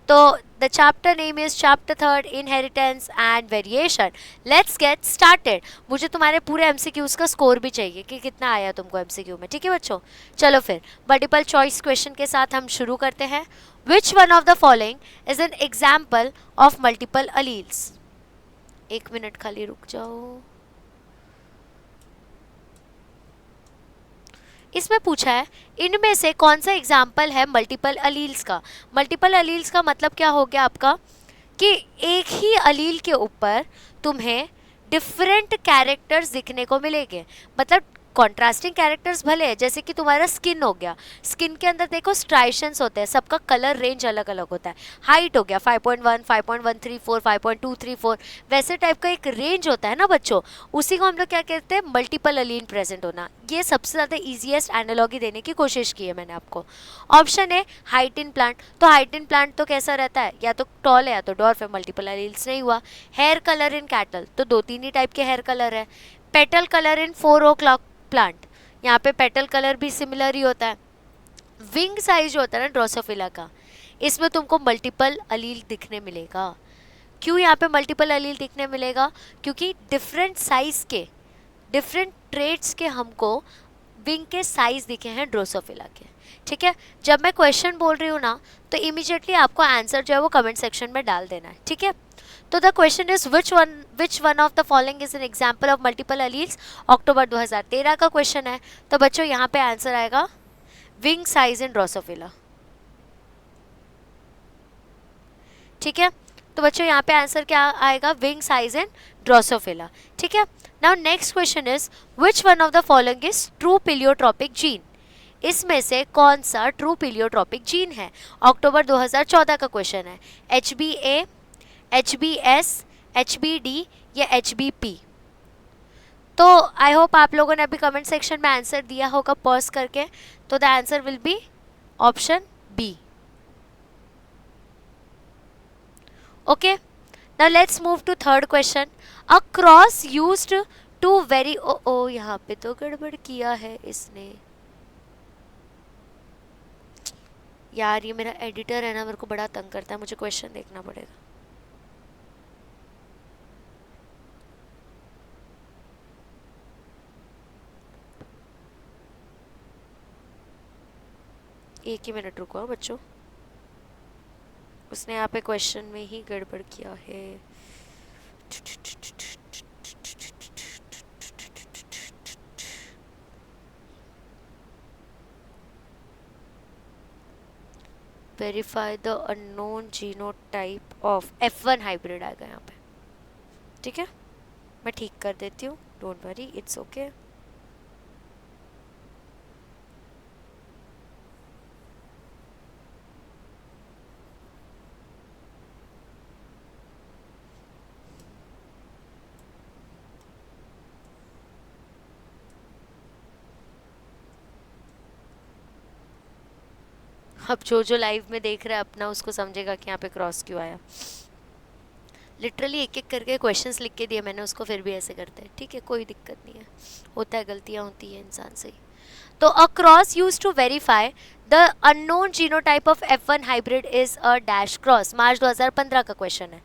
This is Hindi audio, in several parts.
तो the chapter name is chapter 3 inheritance and variation. Let's get started. मुझे तुम्हारे पूरे एमसीक्यूज का स्कोर भी चाहिए कि कितना आया तुमको एमसीक्यू में, ठीक है बच्चों। चलो फिर मल्टीपल चॉइस क्वेश्चन के साथ हम शुरू करते हैं। विच one of the following is an example of multiple alleles. एक मिनट खाली रुक जाओ। इसमें पूछा है इनमें से कौन सा एग्जाम्पल है मल्टीपल अलील्स का। मल्टीपल अलील्स का मतलब क्या हो गया आपका कि एक ही अलील के ऊपर तुम्हें डिफरेंट कैरेक्टर्स दिखने को मिलेंगे। मतलब कॉन्ट्रास्टिंग कैरेक्टर्स भले है, जैसे कि तुम्हारा स्किन हो गया, स्किन के अंदर देखो स्ट्राइशंस होते हैं, सबका कलर रेंज अलग अलग होता है। हाइट हो गया 5.1, 5.134, 5.234, वैसे टाइप का एक रेंज होता है ना बच्चों, उसी को हम लोग क्या कहते हैं, मल्टीपल अलील प्रेजेंट होना। ये सबसे ज़्यादा ईजीएस्ट एनालॉगी देने की कोशिश की है मैंने आपको। ऑप्शन है हाइट इन प्लांट, तो हाइट इन प्लांट तो कैसा रहता है, या तो टॉल है या तो डॉर्फ है, मल्टीपल अलील्स नहीं हुआ। हेयर कलर इन कैटल, तो 2-3 ही टाइप के हेयर कलर है। पेटल कलर इन 4 o'clock प्लांट, यहाँ पे पेटल कलर भी सिमिलर ही होता है। विंग साइज जो होता है ना ड्रोसोफिला का, इसमें तुमको मल्टीपल अलील दिखने मिलेगा। क्यों यहाँ पे मल्टीपल अलील दिखने मिलेगा, क्योंकि डिफरेंट साइज के डिफरेंट ट्रेड्स के हमको विंग के साइज दिखे हैं ड्रोसोफिला के, ठीक है। जब मैं क्वेश्चन बोल रही हूँ ना, तो इमीडिएटली आपको आंसर जो है वो कमेंट सेक्शन में डाल देना है, ठीक है। तो the question is which one of the following is an example of multiple alleles. October 2013 का क्वेश्चन है, तो बच्चों यहाँ पे आंसर आएगा विंग साइज इन ड्रोसोफिला, ठीक है। तो बच्चों यहाँ पे आंसर क्या आएगा, विंग साइज इन ड्रोसोफिला, ठीक है। Now next question is which one of the following is true pleiotropic gene. इसमें से कौन सा ट्रू पिलियोट्रॉपिक जीन है। अक्टूबर 2014 का क्वेश्चन है। HbA, HbS, HbD या HbP। तो आई होप आप लोगों ने अभी कमेंट सेक्शन में आंसर दिया होगा पॉज करके, तो the answer will be option B. Okay, now let's move to third question. A cross used to very ओ यहाँ पे तो गड़बड़ किया है इसने यार, ये मेरा एडिटर है ना, मेरे को बड़ा तंग करता है, मुझे क्वेश्चन देखना पड़ेगा। एक ही मिनट रुको बच्चों, उसने यहाँ पे क्वेश्चन में ही गड़बड़ किया है। Verify the unknown genotype of F1 hybrid आएगा यहाँ पे, ठीक है। मैं ठीक कर देती हूँ, डोंट वरी, इट्स ओके। अब जो लाइव में देख रहा है अपना, उसको समझेगा कि यहाँ पे क्रॉस क्यों आया। लिटरली एक एक करके क्वेश्चंस लिख के दिए मैंने उसको, फिर भी ऐसे करते हैं, ठीक है, कोई दिक्कत नहीं है, होता है, गलतियाँ होती है इंसान से। तो a cross use to verify the unknown genotype of F1 hybrid is a dash cross. March 2015 का क्वेश्चन है।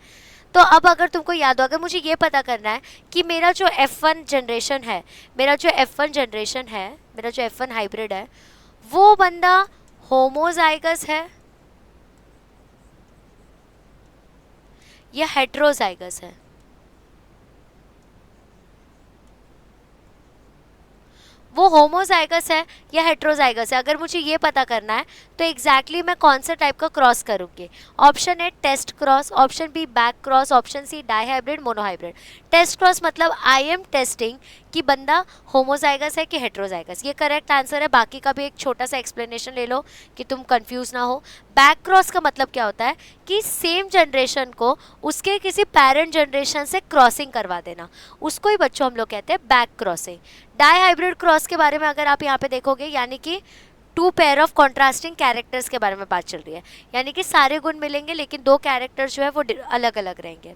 तो अब अगर तुमको याद हो, अगर मुझे ये पता करना है कि मेरा जो F1 जनरेशन है, मेरा जो F1 हाइब्रिड है, वो बंदा होमोजाइगस है या हेट्रोजाइगस है। वो होमोजाइगस है या हेट्रोजाइगस है, अगर मुझे ये पता करना है तो एग्जैक्टली मैं कौन सा टाइप का क्रॉस करूँगी। Option A test cross, option B back cross, option C dihybrid, monohybrid. Test cross मतलब आई एम टेस्टिंग कि बंदा होमोजाइगस है कि हेट्रोजाइगस, ये करेक्ट आंसर है। बाकी का भी एक छोटा सा एक्सप्लेनेशन ले लो कि तुम कंफ्यूज ना हो। बैक क्रॉस का मतलब क्या होता है कि सेम जनरेशन को उसके किसी पेरेंट जनरेशन से क्रॉसिंग करवा देना, उसको ही बच्चों हम लोग कहते हैं back crossing. Dihybrid cross के बारे में अगर आप यहाँ पे देखोगे, यानी कि 2 पेयर ऑफ कॉन्ट्रास्टिंग कैरेक्टर्स के बारे में बात चल रही है, यानी कि सारे गुण मिलेंगे लेकिन 2 कैरेक्टर्स जो है वो अलग अलग रहेंगे।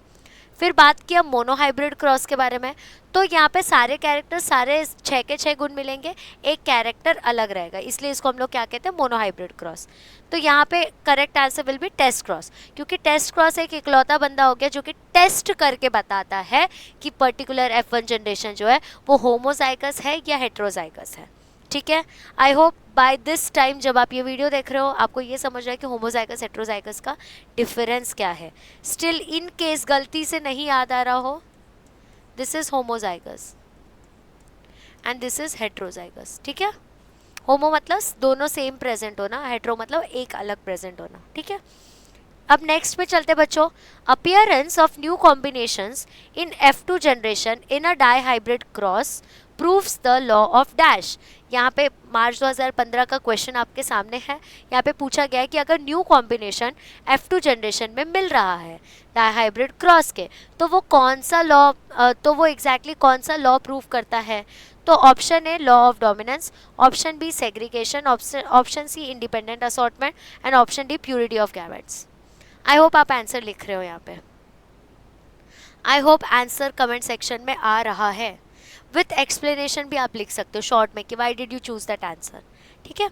फिर बात किया मोनोहाइब्रिड क्रॉस के बारे में, तो यहाँ पे सारे कैरेक्टर सारे 6 के 6 गुण मिलेंगे, एक कैरेक्टर अलग रहेगा, इसलिए इसको हम लोग क्या कहते हैं, मोनोहाइब्रिड क्रॉस। तो यहाँ पे correct answer will be test cross, क्योंकि टेस्ट क्रॉस एक इकलौता बंदा हो गया जो कि टेस्ट करके बताता है कि पर्टिकुलर F1 जनरेशन जो है वो होमोजाइगस है या हेट्रोजाइगस है। ठीक है, I hope by this time जब आप ये वीडियो देख रहे हो आपको ये समझ रहा है कि होमोजाइगस हेट्रोजाइगस का डिफरेंस क्या है। स्टिल इन केस गलती से नहीं याद आ रहा हो, this is homozygous and this is heterozygous. ठीक है, होमो मतलब दोनों सेम प्रेजेंट होना, हेट्रो मतलब एक अलग प्रेजेंट होना। ठीक है, अब नेक्स्ट पे चलते बच्चों, appearance of new combinations in F2 generation in a dihybrid cross proves the law of dash. यहाँ पे मार्च 2015 का क्वेश्चन आपके सामने है। यहाँ पे पूछा गया है कि अगर न्यू कॉम्बिनेशन F2 जनरेशन में मिल रहा है डाई हाइब्रिड क्रॉस के, तो वो कौन सा लॉ, तो वो एग्जैक्टली कौन सा लॉ प्रूव करता है। तो option A law of dominance, option B segregation, option C independent assortment and option D purity of gametes. I hope आप आंसर लिख रहे हो यहाँ पे, I hope answer comment section में आ रहा है, विथ एक्सप्लेनेशन भी आप लिख सकते हो शॉर्ट में कि why did you choose that answer. ठीक है,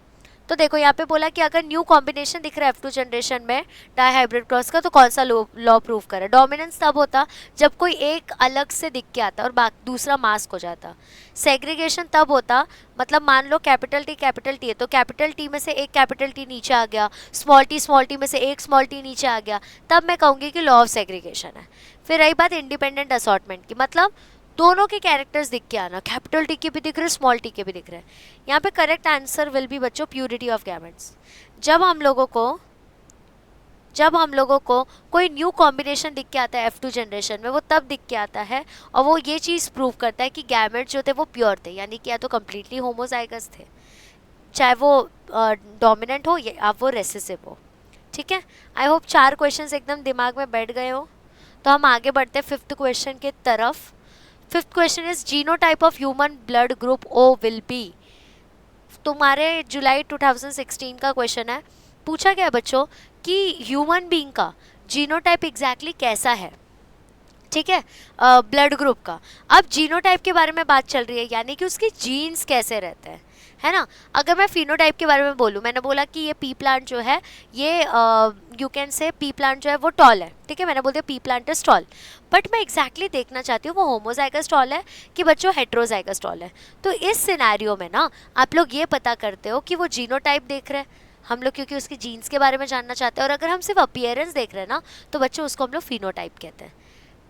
तो देखो यहाँ पे बोला कि अगर न्यू कॉम्बिनेशन दिख रहा है F2 जनरेशन में डाई हाइब्रिड क्रॉस का, तो कौन सा लॉ प्रूव करे। डोमिनेंस तब होता जब कोई एक अलग से दिख के आता और दूसरा मास्क हो जाता। सेग्रीगेशन तब होता, मतलब मान लो कैपिटल टी है तो कैपिटल टी में से एक कैपिटल टी नीचे आ गया, स्मॉल टी में से एक स्मॉल टी नीचे आ गया, तब मैं कहूँगी कि लॉ ऑफ सेग्रीगेशन है। फिर रही बात इंडिपेंडेंट असॉर्टमेंट की, मतलब दोनों के कैरेक्टर्स दिख के आना, कैपिटल टी के भी दिख रहे, स्मॉल टी के भी दिख रहे हैं। यहाँ पे करेक्ट आंसर विल बी बच्चों प्यूरिटी ऑफ गैमेट्स। जब हम लोगों को कोई न्यू कॉम्बिनेशन दिख के आता है F2 जनरेशन में, वो तब दिख के आता है और वो ये चीज़ प्रूव करता है कि गैमेट्स जो थे वो प्योर थे, यानी कि या तो कम्प्लीटली होमोजाइगस थे, चाहे वो डोमिनेंट हो या वो रेसेसिव हो। ठीक है, आई होप 4 क्वेश्चंस एकदम दिमाग में बैठ गए हो। तो हम आगे बढ़ते हैं 5th क्वेश्चन के तरफ। 5th question is genotype of human blood group O will be. तुम्हारे जुलाई 2016 का क्वेश्चन है। पूछा गया बच्चों कि ह्यूमन बीइंग का जीनोटाइप एग्जैक्टली कैसा है। ठीक है, ब्लड ग्रुप का। अब जीनोटाइप के बारे में बात चल रही है, यानी कि उसके जीन्स कैसे रहते हैं, है ना। अगर मैं फिनोटाइप के बारे में बोलूँ, मैंने बोला कि ये पी प्लांट जो है ये you can say P plant जो है वो टॉल है। ठीक है, मैंने बोल दिया P plant is tall, but मैं एग्जैक्टली देखना चाहती हूँ वो होमोजाइगस टॉल है कि बच्चों हेट्रोजाइगस टॉल है। तो इस सिनेरियो में ना आप लोग ये पता करते हो कि वो जीनोटाइप देख रहे हैं हम लोग, क्योंकि उसकी जीन्स के बारे में जानना चाहते हैं। और अगर हम सिर्फ अपीयरेंस देख रहे हैं ना, तो बच्चों उसको हम लोग फिनोटाइप कहते हैं।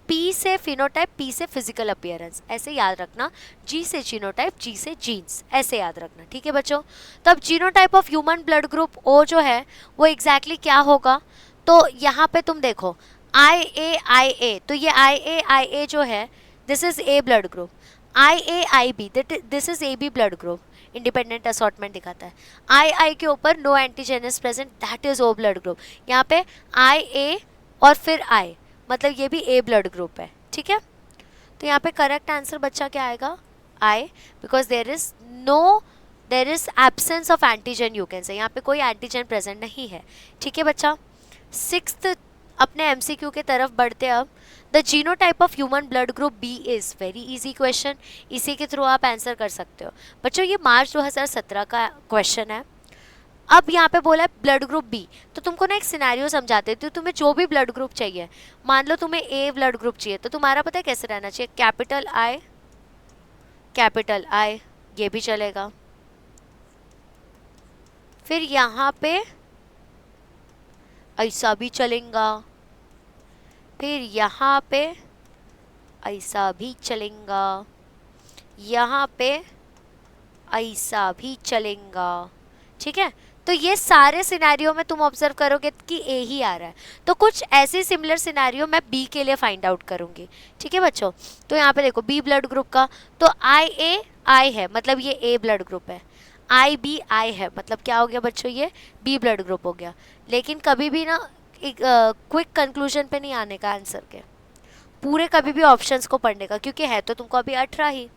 पी से फिनोटाइप, पी से फिजिकल अपीयरेंस, ऐसे याद रखना। जी से जीनोटाइप, जी से जीन्स, ऐसे याद रखना। ठीक है बच्चों, तब genotype of human blood group O जो है वो एग्जैक्टली क्या होगा। तो यहाँ पे तुम देखो IA तो ये IA जो है this is A blood group, IAIB this is AB blood group, independent assortment दिखाता है। II के ऊपर no antigen is present, that is O blood group. यहाँ पे IA और फिर I, मतलब ये भी A ब्लड ग्रुप है। ठीक है, तो यहाँ पे करेक्ट आंसर बच्चा क्या आएगा, I, because there is absence of antigen, you can say यहाँ पे कोई एंटीजन प्रेजेंट नहीं है। ठीक है बच्चा, 6th अपने MCQ के तरफ बढ़ते। अब the genotype of human blood group B is very easy question, इसी के थ्रू आप आंसर कर सकते हो बच्चों। ये मार्च 2017 का क्वेश्चन है। अब यहाँ पे बोला है ब्लड ग्रुप बी, तो तुमको ना एक सिनेरियो समझा देती हूँ। तुम्हें जो भी ब्लड ग्रुप चाहिए, मान लो तुम्हें ए ब्लड ग्रुप चाहिए, तो तुम्हारा पता है कैसे रहना चाहिए, कैपिटल आई, ये भी चलेगा। फिर यहाँ पे ऐसा भी चलेगा, फिर यहाँ पे ऐसा भी चलेगा, यहाँ पे ऐसा भी चलेगा। ठीक है, तो ये सारे सिनेरियो में तुम ऑब्जर्व करोगे कि ए ही आ रहा है, तो कुछ ऐसे सिमिलर सिनेरियो मैं बी के लिए फाइंड आउट करूंगी। ठीक है बच्चों, तो यहाँ पे देखो बी ब्लड ग्रुप का, तो I है, मतलब ये ए ब्लड ग्रुप है। I है, मतलब क्या हो गया बच्चों, ये बी ब्लड ग्रुप हो गया। लेकिन कभी भी ना एक क्विक कंक्लूजन पे नहीं आने का आंसर के, पूरे कभी भी ऑप्शंस को पढ़ने का, क्योंकि है तो तुमको अभी 18 ही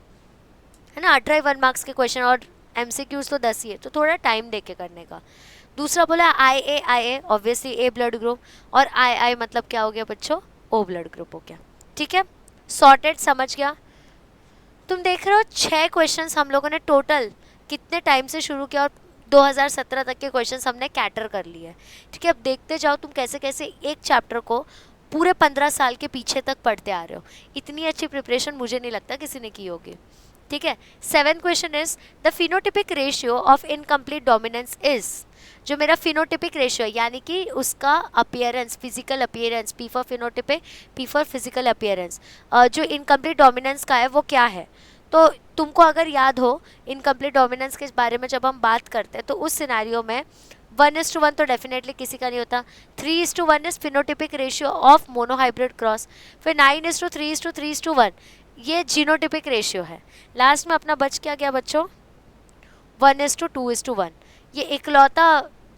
है ना, 18 1 मार्क्स के क्वेश्चन और MCQs तो 10 ही है, तो थोड़ा टाइम देके करने का। दूसरा बोला IA obviously A blood group, और II मतलब क्या हो गया बच्चों, O ब्लड ग्रुप हो गया। ठीक है, सॉर्टेड, समझ गया। तुम देख रहे हो 6 क्वेश्चंस हम लोगों ने टोटल कितने टाइम से शुरू किया और 2017 तक के क्वेश्चंस हमने कैटर कर लिए। ठीक है, अब देखते जाओ तुम कैसे कैसे एक चैप्टर को पूरे 15 साल के पीछे तक पढ़ते आ रहे हो। इतनी अच्छी प्रिपरेशन मुझे नहीं लगता किसी ने की होगी। ठीक है, 7th question is the phenotypic ratio of incomplete dominance is. जो मेरा फिनोटिपिक रेशियो यानी कि उसका appearance, physical appearance, P for phenotypic, P for physical appearance, जो इनकम्प्लीट डोमिनेंस का है वो क्या है। तो तुमको अगर याद हो इनकम्प्लीट डोमिनेंस के बारे में जब हम बात करते हैं तो उस सिनेरियो में 1:1 तो डेफिनेटली किसी का नहीं होता। 3:1 is phenotypic ratio of monohybrid cross. फिर 9:3:3:1 ये जीनोटिपिक रेशियो है। लास्ट में अपना बच क्या गया बच्चों, 1:2:1। ये इकलौता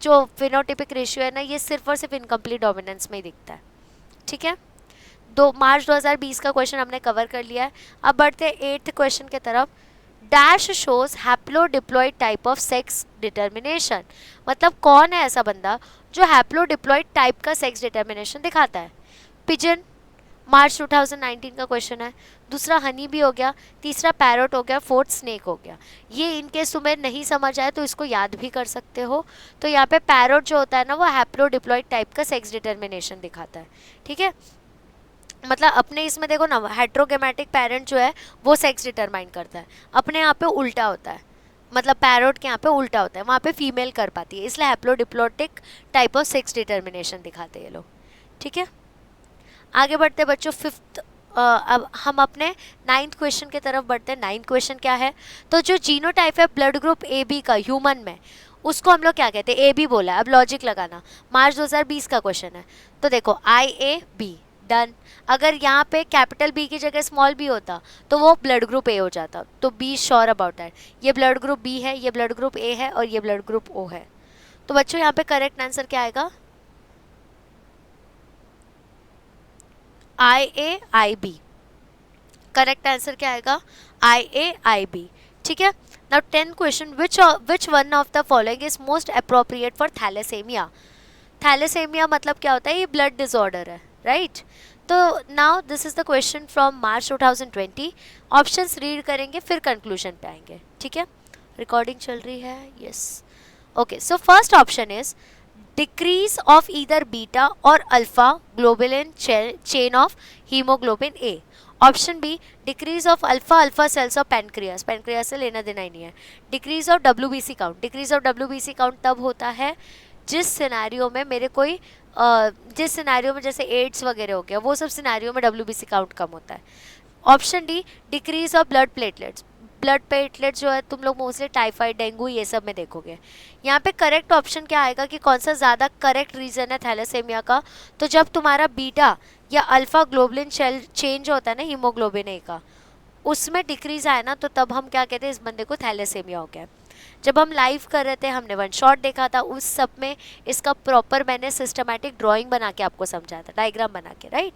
जो फिनोटिपिक रेशियो है ना, ये सिर्फ और सिर्फ इनकम्प्लीट डोमिनेंस में ही दिखता है। ठीक है, मार्च 2020 का क्वेश्चन हमने कवर कर लिया है। अब बढ़ते हैं 8th क्वेश्चन के तरफ। Dash shows haplodiploid type of sex determination. मतलब कौन है ऐसा बंदा जो हैप्लोडिप्लॉइड टाइप का सेक्स डिटर्मिनेशन दिखाता है। पिजन, मार्च 2019 का क्वेश्चन है। दूसरा हनी भी हो गया, तीसरा पैरोट हो गया, 4th स्नेक हो गया। ये इनकेस तुम्हें नहीं समझ आए तो इसको याद भी कर सकते हो। तो यहाँ पे पैरोट जो होता है ना वो हैप्लोडिप्लॉइड टाइप का सेक्स डिटर्मिनेशन दिखाता है। ठीक है, मतलब अपने इसमें देखो ना, हेट्रोगेमेटिक पेरेंट जो है वो सेक्स डिटरमाइन करता है, अपने यहाँ पे उल्टा होता है, मतलब पैरोट के यहाँ पे उल्टा होता है, वहाँ पे फीमेल कर पाती है, इसलिए हैप्लोडिप्लॉइडिक टाइप ऑफ सेक्स डिटर्मिनेशन दिखाते हैं ये लोग। ठीक है, आगे बढ़ते बच्चों 5th। अब हम अपने 9th क्वेश्चन की तरफ बढ़ते हैं। 9th क्वेश्चन क्या है, तो जो जीनोटाइप है ब्लड ग्रुप ए बी का ह्यूमन में, उसको हम लोग क्या कहते हैं, ए बी बोला है। अब लॉजिक लगाना, मार्च 2020 का क्वेश्चन है। तो देखो IA B डन। अगर यहाँ पे कैपिटल बी की जगह स्मॉल बी होता तो वो ब्लड ग्रुप ए हो जाता, तो बी श्योर अबाउट दैट। ये ब्लड ग्रुप बी है, ये ब्लड ग्रुप ए है और ये ब्लड ग्रुप ओ है। तो बच्चों यहाँ पे करेक्ट आंसर क्या आएगा, IA IB। करेक्ट आंसर क्या आएगा, IA IB। ठीक है, now 10th question, which one of the following is most appropriate for thalassemia. Thalassemia मतलब क्या होता है, ये ब्लड डिसऑर्डर है, राइट। तो now this is the question from March 2020। Options read करेंगे फिर कंक्लूजन पे आएंगे। ठीक है, रिकॉर्डिंग चल रही है, yes. Okay, so first option is decrease of either beta और alpha globulin chain of haemoglobin A. Option B decrease of alpha cells of pancreas, pancreas से लेना देना ही नहीं है। Decrease of WBC count, decrease of WBC count तब होता है जिस सिनेरियो में मेरे कोई जिस सिनेरियो में जैसे एड्स वगैरह हो गया, वो सब सिनेरियो में WBC काउंट कम होता है। Option D decrease of blood platelets, blood platelets जो है तुम लोग मोस्टली टाइफाइड, डेंगू ये सब में देखोगे। यहाँ पे करेक्ट ऑप्शन क्या आएगा कि कौन सा ज़्यादा करेक्ट रीज़न है थैलेसेमिया का, तो जब तुम्हारा बीटा या अल्फा ग्लोबुलिन चेंज होता है ना हीमोग्लोबिन ए का, उसमें डिक्रीज आए ना, तो तब हम क्या कहते हैं, इस बंदे को थैलेसेमिया हो गया। जब हम लाइव कर रहे थे हमने वन शॉट देखा था, उस सब में इसका प्रॉपर मैंने सिस्टमैटिक ड्राइंग बना के आपको समझाया था, डायग्राम बना के, राइट।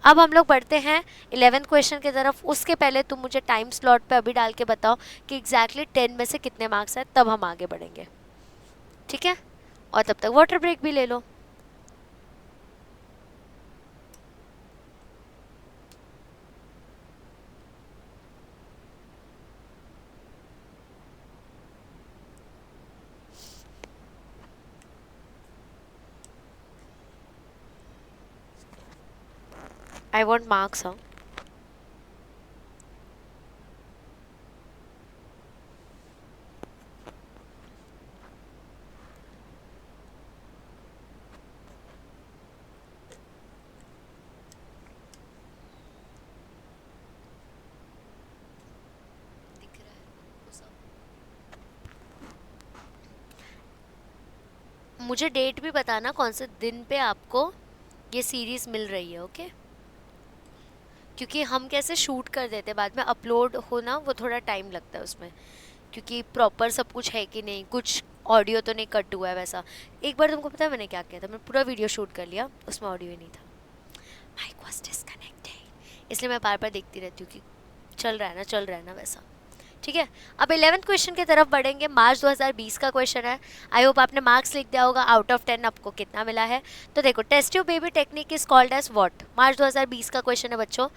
अब हम लोग बढ़ते हैं 11th क्वेश्चन की तरफ। उसके पहले तुम मुझे टाइम स्लॉट पे अभी डाल के बताओ कि एग्जैक्टली 10 में से कितने मार्क्स हैं, तब हम आगे बढ़ेंगे। ठीक है, और तब तक वाटर ब्रेक भी ले लो। I want marks, huh? मुझे डेट भी बताना कौन से दिन पे आपको ये सीरीज मिल रही है, ओके? क्योंकि हम कैसे शूट कर देते हैं, बाद में अपलोड होना वो थोड़ा टाइम लगता है उसमें, क्योंकि प्रॉपर सब कुछ है कि नहीं, कुछ ऑडियो तो नहीं कट हुआ है वैसा। एक बार तुमको पता है मैंने क्या किया था, मैंने पूरा वीडियो शूट कर लिया, उसमें ऑडियो ही नहीं था, माइक वाज डिस्कनेक्टेड, इसलिए मैं बार बार देखती रहती हूँ कि चल रहा है ना वैसा। ठीक है, अब 11th क्वेश्चन की तरफ बढ़ेंगे। मार्च 2020 का क्वेश्चन है। आई होप आपने मार्क्स लिख दिया होगा, आउट ऑफ 10 आपको कितना मिला है। तो देखो, test tube baby technique is called as what, March 2020 का क्वेश्चन है बच्चों।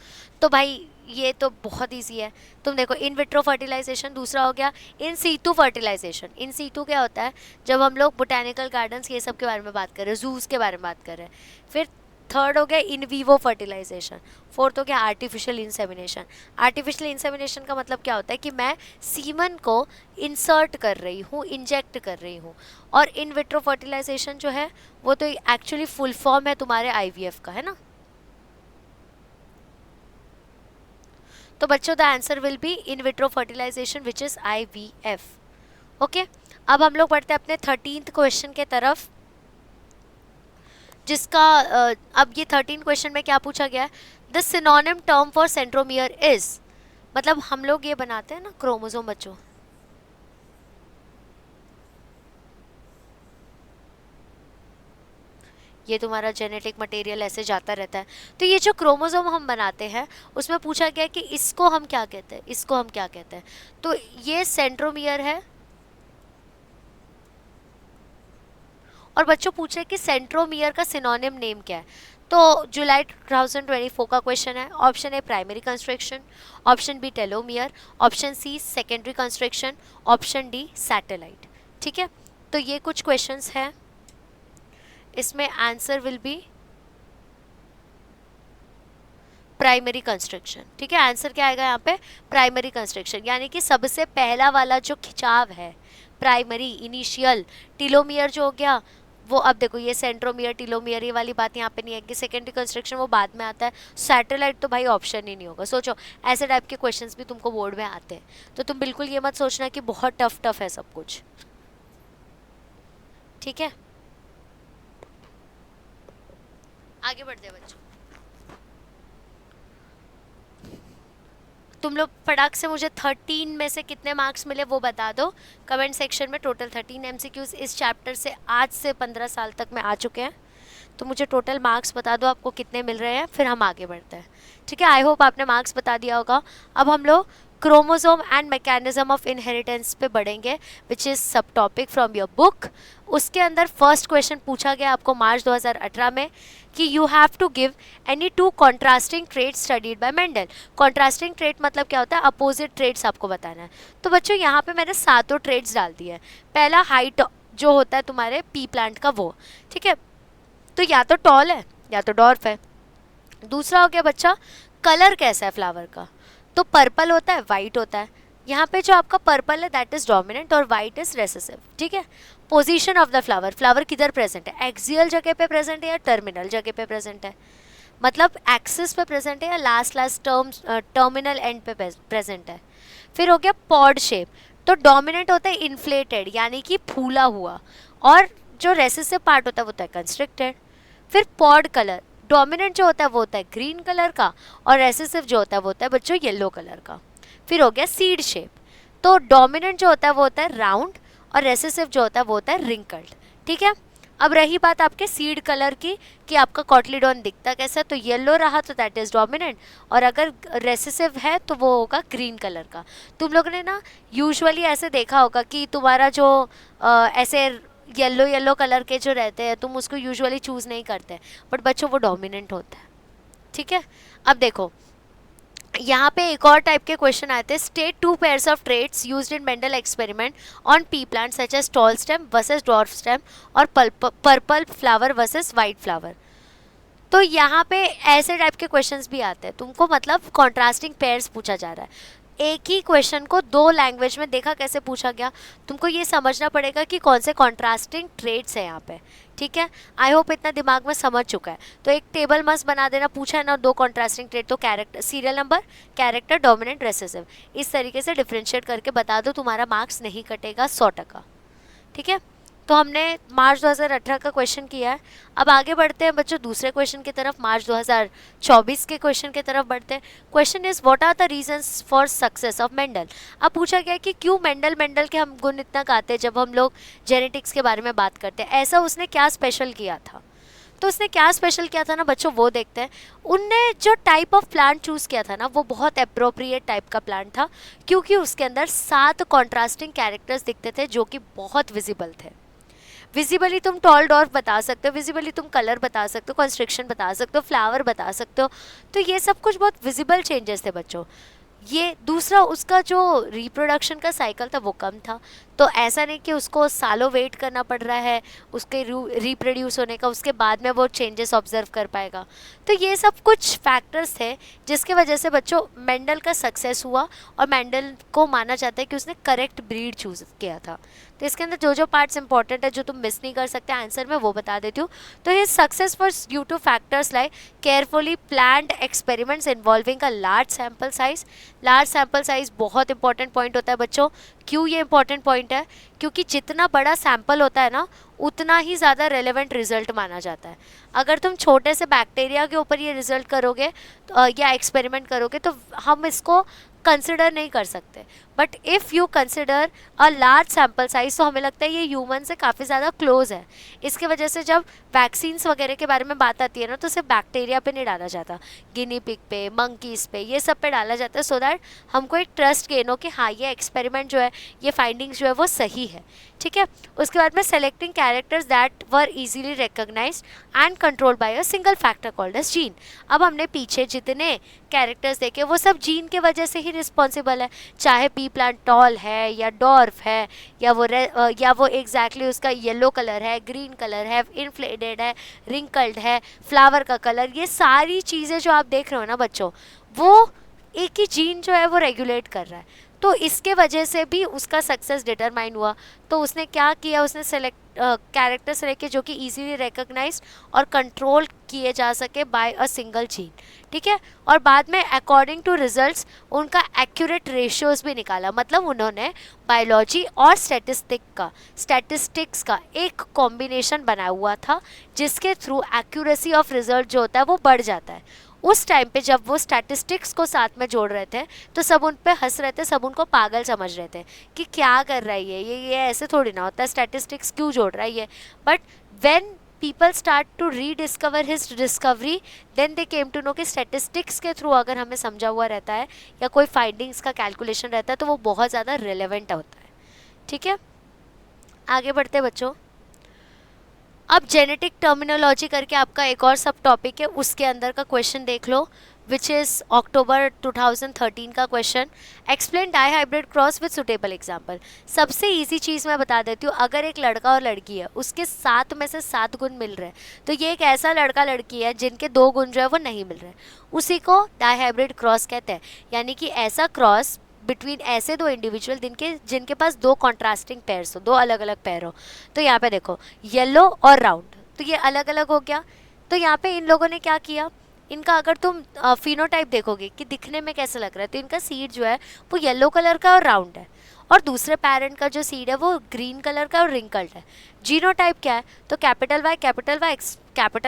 तो भाई ये तो बहुत ईजी है। तुम देखो, इन विट्रो फर्टिलाइजेशन, दूसरा हो गया in situ fertilization. In situ क्या होता है, जब हम लोग बोटेनिकल गार्डन्स ये सब के बारे में बात कर रहे हैं, जूस के बारे में बात कर रहे हैं। फिर थर्ड हो गया इन वीवो फर्टिलाइजेशन। फोर्थ हो गया आर्टिफिशियल इंसेमिनेशन। आर्टिफिशियल इंसेमिनेशन का मतलब क्या होता है कि मैं सीमन को इंसर्ट कर रही हूँ, इंजेक्ट कर रही हूँ। और इन विट्रो फर्टिलाइजेशन जो है वो तो एक्चुअली फुल फॉर्म है तुम्हारे आईवीएफ का, है ना। तो बच्चों the answer will be in vitro fertilization which is IVF. Okay, अब हम लोग बढ़ते हैं अपने 13th क्वेश्चन के तरफ, जिसका अब ये 13 क्वेश्चन में क्या पूछा गया है, the synonym term for centromere is, मतलब हम लोग ये बनाते हैं ना क्रोमोसोम बच्चों, ये तुम्हारा जेनेटिक मटेरियल ऐसे जाता रहता है। तो ये जो क्रोमोसोम हम बनाते हैं उसमें पूछा गया कि इसको हम क्या कहते हैं, इसको हम क्या कहते हैं। तो ये सेंट्रोमियर है। और बच्चों पूछ रहे कि सेंट्रोमियर का सिनोनिम नेम क्या है। तो जुलाई 2024 का क्वेश्चन है। Option A primary construction, option B telomere, option C secondary construction, option D satellite. ठीक है, तो ये कुछ क्वेश्चंस हैं, इसमें answer will be primary construction. ठीक है, आंसर क्या आएगा यहाँ पे, प्राइमरी कंस्ट्रक्शन, यानी कि सबसे पहला वाला जो खिंचाव है, प्राइमरी इनिशियल। टीलोमियर जो हो गया वो, अब देखो ये सेंट्रोमियर टीलोमियर ये वाली बात यहाँ पे नहीं है कि सेकेंडरी कंस्ट्रक्शन वो बाद में आता है। सैटेलाइट तो भाई ऑप्शन ही नहीं होगा। सोचो, ऐसे टाइप के क्वेश्चंस भी तुमको बोर्ड में आते हैं, तो तुम बिल्कुल ये मत सोचना कि बहुत टफ टफ है सब कुछ। ठीक है, आगे बढ़ते हैं बच्चों। तुम लोग फटाक से मुझे 13 में से कितने मार्क्स मिले वो बता दो कमेंट सेक्शन में। टोटल 13 एमसीक्यूज इस चैप्टर से आज से 15 साल तक में आ चुके हैं, तो मुझे टोटल मार्क्स बता दो आपको कितने मिल रहे हैं, फिर हम आगे बढ़ते हैं। ठीक है, आई होप आपने मार्क्स बता दिया होगा। अब हम लोग chromosome and mechanism of inheritance पे बढ़ेंगे, विच इज़ सब टॉपिक फ्रॉम योर बुक। उसके अंदर फर्स्ट क्वेश्चन पूछा गया आपको मार्च 2018 में कि you have to give any two contrasting traits studied by Mendel. Contrasting trait मतलब क्या होता है, अपोजिट ट्रेड्स आपको बताना है। तो बच्चों यहाँ पे मैंने सातों ट्रेड्स डाल दिए हैं। पहला हाइट जो होता है तुम्हारे पी प्लांट का वो, ठीक है, तो या तो टॉल है या तो डॉर्फ है। दूसरा हो गया बच्चा कलर कैसा है फ्लावर का, तो पर्पल होता है, वाइट होता है। यहाँ पे जो आपका पर्पल है दैट इज डोमिनेंट और वाइट इज रेसेसिव। ठीक है, position of the flower, flower किधर प्रेजेंट है, एक्सियल जगह पे प्रेजेंट है या टर्मिनल जगह पे प्रेजेंट है, मतलब एक्सिस पे प्रेजेंट है या लास्ट टर्मिनल एंड पे प्रेजेंट है। फिर हो गया पॉड शेप, तो डोमिनेंट होता है इन्फ्लेटेड यानी कि फूला हुआ, और जो रेसेसिव पार्ट होता है वो होता है कंस्ट्रिक्टेड। फिर पॉड कलर, डोमिनेंट जो होता है वो होता है ग्रीन कलर का, और रेसेसिव जो होता है वो होता है बच्चों येलो कलर का। फिर हो गया सीड शेप, तो डोमिनेंट जो होता है वो होता है राउंड, और रेसेसिव जो होता है वो होता है रिंकल्ड। ठीक है, अब रही बात आपके सीड कलर की कि आपका कॉटलीडॉन दिखता कैसा है, तो येलो रहा तो दैट इज डोमिनेंट, और अगर रेसेसिव है तो वो होगा ग्रीन कलर का। तुम लोग ने ना यूजुअली ऐसे देखा होगा कि तुम्हारा जो ऐसे येलो येलो कलर के जो रहते हैं तुम उसको यूजुअली चूज़ नहीं करते, बट बच्चों वो डोमिनेंट होता है। ठीक है, अब देखो यहाँ पे एक और टाइप के क्वेश्चन आते हैं। State two pairs of traits used in Mendel experiment on pea plant such as tall stem versus dwarf stem और purple flower versus white flower. तो यहाँ पे ऐसे टाइप के क्वेश्चंस भी आते हैं तुमको, मतलब कॉन्ट्रास्टिंग पेयर्स पूछा जा रहा है। एक ही क्वेश्चन को दो लैंग्वेज में देखा कैसे पूछा गया, तुमको ये समझना पड़ेगा कि कौन से कॉन्ट्रास्टिंग ट्रेड्स है यहाँ पे। ठीक है, आई होप इतना दिमाग में समझ चुका है। तो एक टेबल मस्त बना देना, पूछा है ना दो कॉन्ट्रास्टिंग ट्रेड, तो character, serial number, character, dominant, recessive, इस तरीके से डिफ्रेंशिएट करके बता दो, तुम्हारा मार्क्स नहीं कटेगा 100%। ठीक है, तो हमने मार्च 2018 का क्वेश्चन किया है। अब आगे बढ़ते हैं बच्चों दूसरे क्वेश्चन की तरफ, मार्च 2024 के क्वेश्चन की तरफ बढ़ते हैं। Question is what are the reasons for success of Mendel. अब पूछा गया कि क्यों मेंडल के हम गुण इतना गाते हैं जब हम लोग जेनेटिक्स के बारे में बात करते हैं, ऐसा उसने क्या स्पेशल किया था। तो उसने क्या स्पेशल किया था ना बच्चों, वो देखते हैं। उनने जो टाइप ऑफ प्लांट चूज़ किया था ना, वो बहुत अप्रोप्रिएट टाइप का प्लांट था, क्योंकि उसके अंदर 7 कॉन्ट्रास्टिंग कैरेक्टर्स दिखते थे जो कि बहुत विजिबल थे। विजिबली तुम टॉल डॉर्फ बता सकते हो, विजिबली तुम कलर बता सकते हो, कंस्ट्रक्शन बता सकते हो, फ्लावर बता सकते हो। तो ये सब कुछ बहुत विजिबल चेंजेस थे बच्चों। ये दूसरा, उसका जो रिप्रोडक्शन का साइकिल था वो कम था, तो ऐसा नहीं कि उसको सालों वेट करना पड़ रहा है उसके रिप्रोड्यूस होने का, उसके बाद में वो चेंजेस ऑब्जर्व कर पाएगा। तो ये सब कुछ फैक्टर्स थे जिसके वजह से बच्चों मेंडल का सक्सेस हुआ, और मेंडल को माना जाता है कि उसने करेक्ट ब्रीड चूज किया था। तो इसके अंदर जो जो पार्ट्स इंपॉर्टेंट है जो तुम मिस नहीं कर सकते आंसर में, वो बता देती हूँ। तो his success was due two factors like carefully planned experiments involving a large sample size. Large sample size बहुत इंपॉर्टेंट पॉइंट होता है बच्चों। क्यों ये इंपॉर्टेंट पॉइंट है? क्योंकि जितना बड़ा सैम्पल होता है ना, उतना ही ज़्यादा रेलेवेंट रिजल्ट माना जाता है। अगर तुम छोटे से बैक्टीरिया के ऊपर ये रिजल्ट करोगे या एक्सपेरिमेंट करोगे तो हम इसको कंसिडर नहीं कर सकते। But if you consider a large sample size, तो हमें लगता है ये ह्यूमन से काफ़ी ज़्यादा क्लोज है। इसके वजह से जब वैक्सीन्स वगैरह के बारे में बात आती है ना, तो सिर्फ बैक्टीरिया पे नहीं डाला जाता, गिनी पिग पे, मंकीज़ पे, ये सब पे डाला जाता है, सो दैट हमको एक ट्रस्ट गेन हो कि हाँ ये एक्सपेरिमेंट जो है, ये फाइंडिंग्स जो है वो सही है। ठीक है। उसके बाद में selecting characters that were easily recognised and controlled by a single factor called as gene. अब हमने पीछे जितने कैरेक्टर्स देखे वो सब जीन के वजह से ही रिस्पॉन्सिबल है, चाहे पी प्लांट टॉल है या डॉर्फ है, या वो एग्जैक्टली उसका येलो कलर है, ग्रीन कलर है, इन्फ्लेटेड है, रिंकल्ड है, फ्लावर का कलर, ये सारी चीज़ें जो आप देख रहे हो ना बच्चों, वो एक ही जीन जो है वो रेगुलेट कर रहा है। तो इसके वजह से भी उसका सक्सेस डिटरमाइन हुआ। तो उसने क्या किया, उसने सेलेक्ट कैरेक्टर सेलेक्ट किए जो कि इजीली रिकॉग्नाइज्ड और कंट्रोल किए जा सके बाय अ सिंगल जीन। ठीक है। और बाद में अकॉर्डिंग टू रिजल्ट्स उनका एक्यूरेट रेशियोज भी निकाला, मतलब उन्होंने बायोलॉजी और स्टैटिस्टिक्स का एक कॉम्बिनेशन बनाया हुआ था, जिसके थ्रू एक्यूरेसी ऑफ रिजल्ट जो होता है वो बढ़ जाता है। उस टाइम पे जब वो स्टैटिस्टिक्स को साथ में जोड़ रहे थे तो सब उन पे हंस रहे थे, सब उनको पागल समझ रहे थे कि क्या कर रहा है ये ऐसे थोड़ी ना होता है, स्टैटिस्टिक्स क्यों जोड़ रहा है ये। But when people start to rediscover his discovery, then they came to know कि स्टैटिस्टिक्स के थ्रू अगर हमें समझा हुआ रहता है या कोई फाइंडिंग्स का कैलकुलेशन रहता है तो वो बहुत ज़्यादा रिलेवेंट होता है। ठीक है, आगे बढ़ते बच्चों। अब जेनेटिक टर्मिनोलॉजी करके आपका एक और सब टॉपिक है, उसके अंदर का क्वेश्चन देख लो, विच इज़ अक्टूबर 2013 का question. Explain dihybrid cross with suitable example. सबसे इजी चीज़ मैं बता देती हूँ, अगर एक लड़का और लड़की है, उसके 7 में से 7 गुण मिल रहे हैं, तो ये एक ऐसा लड़का लड़की है जिनके 2 गुण जो है वो नहीं मिल रहे, उसी को डाई हाइब्रिड क्रॉस कहते हैं। यानी कि ऐसा क्रॉस बिटवीन ऐसे 2 इंडिविजुअल जिनके पास 2 कॉन्ट्रास्टिंग पेयर्स हो, 2 अलग अलग पेयर हो। तो यहाँ पे देखो येलो और राउंड, तो ये अलग अलग हो गया। तो यहाँ पे इन लोगों ने क्या किया, इनका अगर तुम फिनोटाइप देखोगे कि दिखने में कैसा लग रहा है, तो इनका सीड जो है वो येलो कलर का और राउंड है, और दूसरे पेरेंट का जो सीड है वो ग्रीन कलर का और रिंकल्ड है। जीनोटाइप क्या है, तो capital Y capital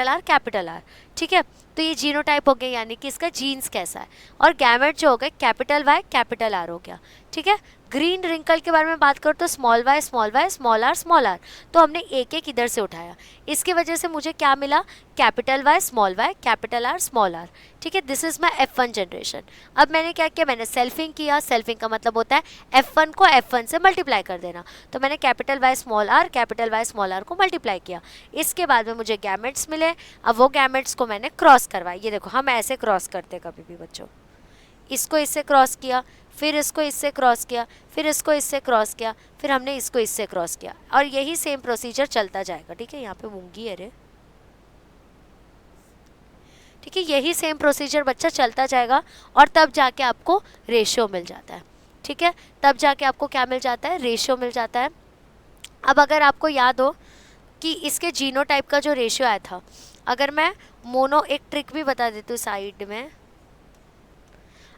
R capital R. ठीक है, तो ये जीनोटाइप हो गया, यानी कि इसका जीन्स कैसा है। और गैमेट जो हो गए कैपिटल वाई कैपिटल आर हो गया। ठीक है, ग्रीन रिंकल के बारे में बात करो तो स्मॉल वाई स्मॉल आर, तो हमने एक एक इधर से उठाया, इसकी वजह से मुझे क्या मिला, capital Y capital R small R. ठीक है, this is my F1 generation. अब मैंने क्या किया, मैंने सेल्फिंग किया। सेल्फिंग का मतलब होता है F1 को F1 से मल्टीप्लाई कर देना, तो मैंने कैपिटल वाई स्मॉल आर को मल्टीप्लाई किया। इसके बाद में मुझे गैमेट्स मिले। अब वो गैमेट्स को मैंने क्रॉस करवाया। ये देखो, हम ऐसे क्रॉस करते हैं कभी भी बच्चों, इसको इससे क्रॉस किया, फिर इसको इससे क्रॉस किया, फिर इसको इससे क्रॉस किया, फिर हमने इसको इससे क्रॉस किया, और यही सेम प्रोसीजर चलता जाएगा। ठीक है, यहाँ पे मूंगी है रे। ठीक है, यही सेम प्रोसीजर बच्चा चलता जाएगा, और तब जाके आपको रेशियो मिल जाता है। ठीक है, तब जाके आपको क्या मिल जाता है, रेशियो मिल जाता है। अब अगर आपको याद हो कि इसके जीनोटाइप का जो रेशियो आया था, अगर मैं एक ट्रिक भी बता देती हूँ साइड में,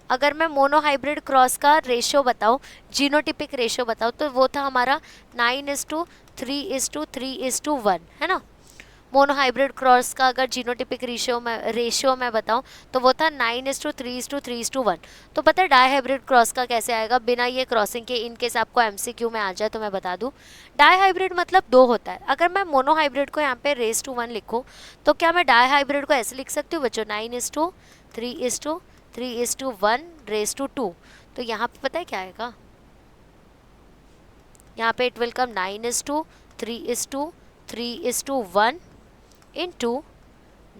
अगर मैं मोनो हाइब्रिड क्रॉस का रेशियो बताऊँ, जीनोटिपिक रेशियो बताऊँ, तो वो था हमारा 9:3:3:1 है ना। मोनोहाइब्रिड क्रॉस का अगर जीनोटिपिक रेशियो मैं बताऊं तो वो था 9:3:3:1। तो पता है डाईहाइब्रिड क्रॉस का कैसे आएगा बिना ये क्रॉसिंग के, इन केस आपको एमसीक्यू में आ जाए तो मैं बता दूं। डाईहाइब्रिड मतलब 2 होता है। अगर मैं मोनोहाइब्रिड को यहाँ पे raised to 1 लिखूं तो क्या मैं डाईहाइब्रिड को ऐसे लिख सकती हूँ बच्चों, 9:3:3:1 raised to 2। तो यहाँ पे पता है क्या आएगा, यहाँ पे इट विल कम 9:3:3:1 इंटू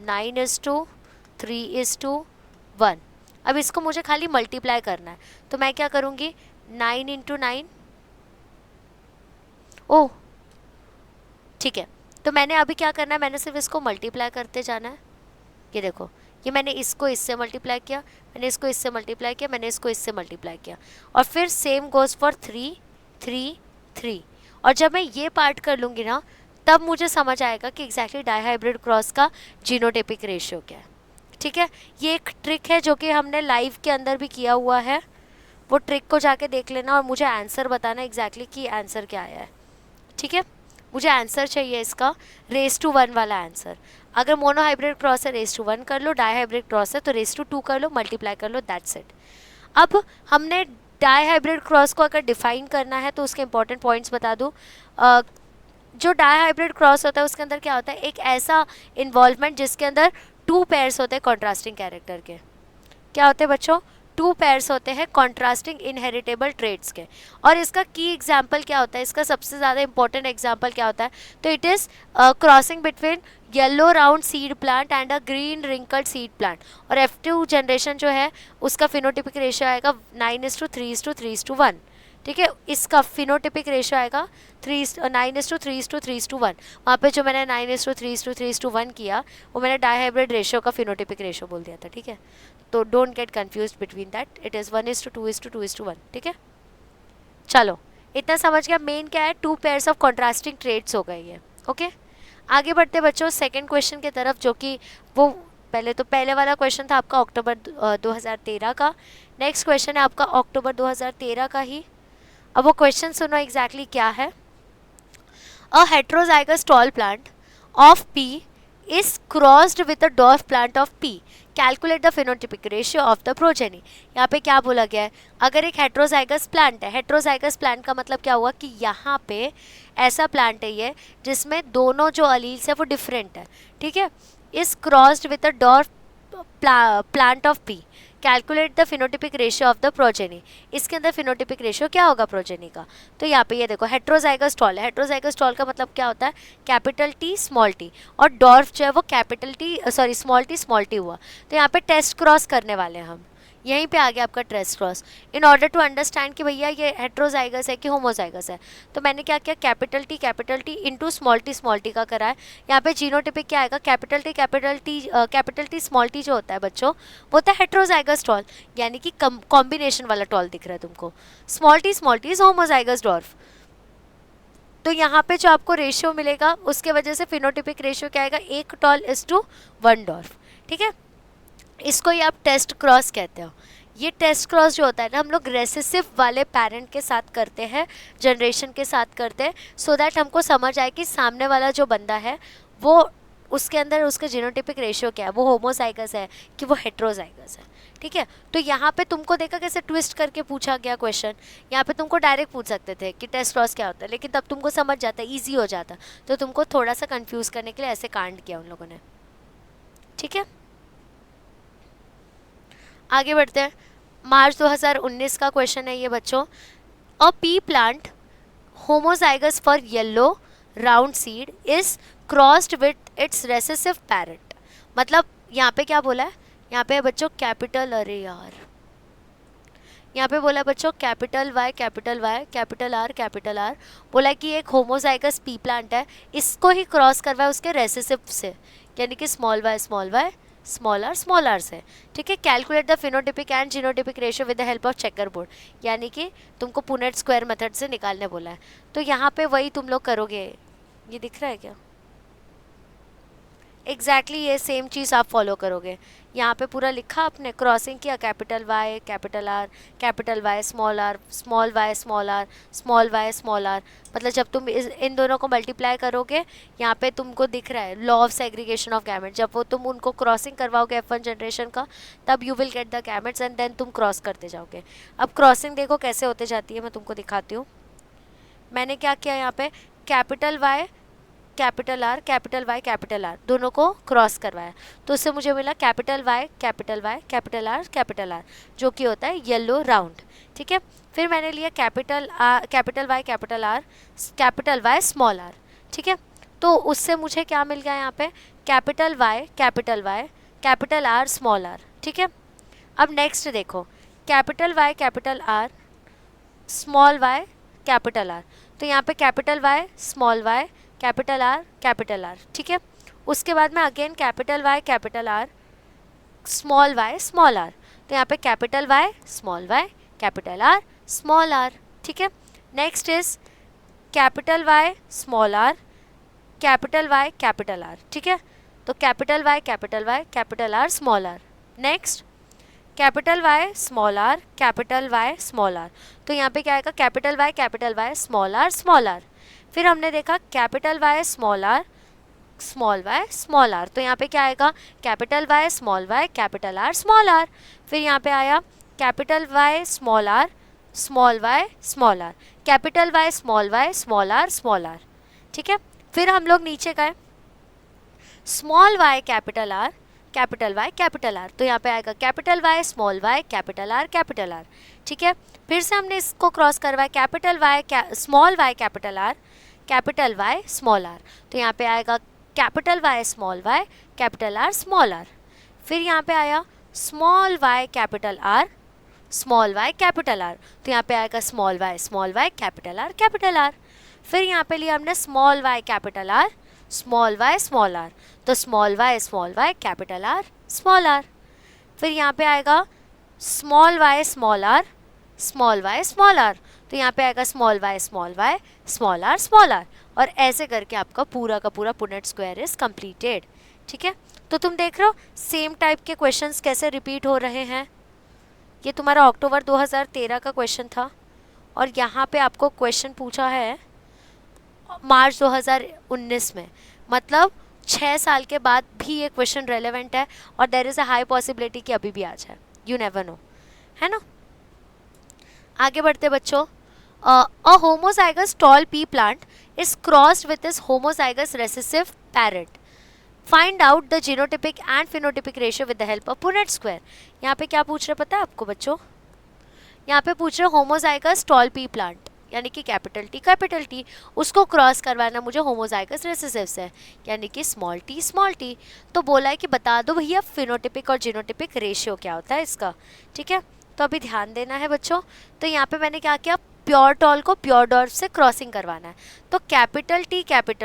9:3:1। अब इसको मुझे खाली मल्टीप्लाई करना है, तो मैं क्या करूँगी, 9 × 9। ओह ठीक है, तो मैंने अभी क्या करना है, मैंने सिर्फ इसको मल्टीप्लाई करते जाना है। ये देखो, ये मैंने इसको इससे मल्टीप्लाई किया, मैंने इसको इससे मल्टीप्लाई किया, मैंने इसको इससे मल्टीप्लाई किया, और फिर सेम गोज़ फॉर 3 3 3। और जब मैं ये पार्ट कर लूँगी ना, तब मुझे समझ आएगा कि एग्जैक्टली डाईहाइब्रिड क्रॉस का जीनोटाइपिक रेशियो क्या है। ठीक है, ये एक ट्रिक है जो कि हमने लाइव के अंदर भी किया हुआ है, वो ट्रिक को जाके देख लेना और मुझे आंसर बताना एग्जैक्टली कि आंसर क्या आया है। ठीक है, मुझे आंसर चाहिए इसका raised to 1 वाला आंसर। अगर मोनोहाइब्रिड क्रॉस है raised to 1 कर लो, डाईहाइब्रिड क्रॉस है तो raised to 2 कर लो, मल्टीप्लाई कर लो, दैट्स इट। अब हमने डाईहाइब्रिड क्रॉस को अगर डिफाइन करना है तो उसके इंपॉर्टेंट पॉइंट्स बता दूँ। जो डाईहाइब्रिड क्रॉस होता है उसके अंदर क्या होता है, एक ऐसा इन्वॉल्वमेंट जिसके अंदर 2 पेयर्स होते हैं कॉन्ट्रास्टिंग कैरेक्टर के। क्या होते हैं बच्चों, 2 पेयर्स होते हैं कॉन्ट्रास्टिंग इनहेरिटेबल ट्रेड्स के। और इसका की एग्जाम्पल क्या होता है, इसका सबसे ज़्यादा इंपॉर्टेंट एग्जाम्पल क्या होता है, तो it is crossing between yellow round seed plant and a green wrinkled seed plant. और F2 जनरेशन जो है उसका फिनोटिपिक रेशियो आएगा 9:3:3:1। ठीक है, इसका फिनोटिपिक रेशियो आएगा 9:3:3:1। वहाँ पे जो मैंने 9:3:3:1 किया वो मैंने डाईहाइब्रिड रेशियो का फिनोटिपिक रेशियो बोल दिया था। ठीक है, तो don't get confuse between that, it is 1:2:2:1। ठीक है, चलो इतना समझ गया। मेन क्या है, 2 पेयर्स ऑफ कॉन्ट्रास्टिंग ट्रेड्स हो गई है। ओके, आगे बढ़ते बच्चों सेकंड क्वेश्चन की तरफ, जो कि वो पहले वाला क्वेश्चन था आपका अक्टूबर 2013 का। नेक्स्ट क्वेश्चन है आपका अक्टूबर 2013 का ही। अब वो क्वेश्चन सुनो एग्जैक्टली क्या है। A heterozygous tall plant of P is crossed with a dwarf plant of P. Calculate the phenotypic ratio of the progeny. यहाँ पे क्या बोला गया है, अगर एक हेट्रोजाइगस प्लांट है, हेट्रोजाइगस प्लांट का मतलब क्या हुआ कि यहाँ पे ऐसा प्लांट है ये जिसमें दोनों जो अलील्स है वो डिफरेंट है। ठीक है, is crossed with a dwarf plant of P. Calculate the phenotypic ratio of the progeny. इसके अंदर फिनोटिपिक रेशियो क्या होगा प्रोजेनी का, तो यहाँ पे ये देखो हेट्रोजाइगस टॉल है। हेट्रोजाइगस टॉल का मतलब क्या होता है, कैपिटल T स्मॉल t, और डॉर्फ जो है वो capital T sorry small t हुआ। तो यहाँ पे टेस्ट क्रॉस करने वाले हैं हम, यहीं पे आ गया आपका test cross. In order to understand कि भैया ये हेट्रोजाइगस है कि होमोजाइगस है, तो मैंने क्या किया, capital T into small t का करा है। यहाँ पे जीनोटिपिक क्या आएगा, कैपिटल T स्मॉल t जो होता है बच्चों वो होता है हेट्रोजाइगस टॉल, यानी कि कॉम्बिनेशन वाला टॉल दिख रहा है तुमको। Small t is homozygous dwarf. तो यहाँ पे जो आपको रेशियो मिलेगा उसके वजह से फिनोटिपिक रेशियो क्या आएगा, 1 टॉल इज टू 1 डॉर्फ। ठीक है, इसको ही आप टेस्ट क्रॉस कहते हो। ये टेस्ट क्रॉस जो होता है ना, हम लोग रेसेसिव वाले पेरेंट के साथ करते हैं, जनरेशन के साथ करते हैं, सो दैट हमको समझ आए कि सामने वाला जो बंदा है वो उसके अंदर उसका जीनोटिपिक रेशियो क्या है, वो होमोजाइगस है कि वो हेट्रोजाइगस है। ठीक है, तो यहाँ पे तुमको देखा कैसे ट्विस्ट करके पूछा गया क्वेश्चन। यहाँ पे तुमको डायरेक्ट पूछ सकते थे कि टेस्ट क्रॉस क्या होता है, लेकिन तब तुमको समझ जाता, ईजी हो जाता, तो तुमको थोड़ा सा कन्फ्यूज़ करने के लिए ऐसे कांड किया उन लोगों ने। ठीक है, आगे बढ़ते हैं। मार्च 2019 का क्वेश्चन है ये बच्चों। A pea plant homozygous for yellow round seed is crossed with its recessive parent. मतलब यहाँ पे क्या बोला है, यहाँ पे बच्चों कैपिटल, अरे यार यहाँ पे बोला बच्चों capital Y capital Y capital R बोला है कि एक होमोजाइगस पी प्लांट है, इसको ही क्रॉस करवाया उसके रेसेसिव से, यानी कि स्मॉल y स्मॉल r से। ठीक है, calculate the phenotypic and genotypic ratio with the help of checker board, यानी कि तुमको पुनेट स्क्वायर मेथड से निकालने बोला है। तो यहाँ पे वही तुम लोग करोगे, ये दिख रहा है क्या, एग्जैक्टली ये सेम चीज़ आप फॉलो करोगे। यहाँ पे पूरा लिखा आपने, क्रॉसिंग किया, capital Y capital R, capital Y small R, small Y small R, small Y small R. मतलब जब तुम इन दोनों को मल्टीप्लाई करोगे, यहाँ पे तुमको दिख रहा है law of segregation of gamete, जब वो तुम उनको क्रॉसिंग करवाओगे F1 जनरेशन का, तब you will get the gametes and then तुम क्रॉस करते जाओगे। अब क्रॉसिंग देखो कैसे होते जाती है, मैं तुमको दिखाती हूँ। मैंने क्या किया यहाँ पे, capital Y capital R, capital Y capital R, दोनों को क्रॉस करवाया, तो उससे मुझे मिला capital Y capital Y capital R, जो कि होता है येलो राउंड। ठीक है, फिर मैंने लिया capital Y capital Y small R. ठीक है, तो उससे मुझे क्या मिल गया यहाँ पे, capital Y capital R small R. ठीक है, अब नेक्स्ट देखो, capital Y capital R small Y capital R, तो यहाँ पे capital Y small Y capital R. ठीक है, उसके बाद में again capital Y capital R small R, तो यहाँ पे capital Y capital R small R. ठीक है, next is capital Y small R capital Y capital R. ठीक है, तो capital Y capital R small R. Next capital Y small R तो यहाँ पे क्या आएगा, कैपिटल वाई स्मॉल आर। फिर हमने देखा कैपिटल वाई स्मॉल आर तो यहाँ पे क्या आएगा, capital Y capital R small R. फिर यहाँ पे आया capital Y small R capital Y small R. ठीक है, फिर हम लोग नीचे गए, small Y capital Y capital R, तो यहाँ पे आएगा कैपिटल वाई कैपिटल आर। ठीक है, फिर से हमने इसको क्रॉस करवाया, capital Y small Y capital R small R, तो यहाँ पे आएगा capital Y capital R small R. फिर यहाँ पे आया स्मॉल वाई कैपिटल आर तो यहाँ पे आएगा स्मॉल वाई कैपिटल आर। फिर यहाँ पे लिया हमने स्मॉल वाई कैपिटल आर तो small Y capital R small R. फिर यहाँ पे आएगा स्मॉल वाई स्मॉल आर तो यहाँ पे आएगा स्मॉल वाई स्मॉल आर, और ऐसे करके आपका पूरा का पूरा पुनेट स्क्वायर इज कंप्लीटेड। ठीक है, तो तुम देख रहे हो सेम टाइप के क्वेश्चंस कैसे रिपीट हो रहे हैं। ये तुम्हारा अक्टूबर 2013 का क्वेश्चन था, और यहाँ पे आपको क्वेश्चन पूछा है मार्च 2019 में, मतलब 6 साल के बाद भी ये क्वेश्चन रेलेवेंट है, और there is a high possibility कि अभी भी आ जाए, यू नेवर नो, है ना। आगे बढ़ते बच्चों, a homozygous tall pea plant is crossed with this homozygous recessive parent, find out the genotypic and phenotypic ratio with the help of Punnett square. यहाँ पे क्या पूछ रहे पता है आपको बच्चों, यहाँ पे पूछ रहे होमोजाइगस टॉल पी प्लांट, यानी कि कैपिटल टी उसको क्रॉस करवाना मुझे होमोजाइगस रेसेसिव से, यानी कि स्मॉल टी। तो बोला है कि बता दो भैया फिनोटिपिक और जीनोटिपिक रेशियो क्या होता है इसका। ठीक है, तो अभी ध्यान देना है बच्चों। तो यहाँ पे मैंने क्या किया, प्योर टॉल को प्योर डॉर्फ से क्रॉसिंग करवाना है, तो कैपिटल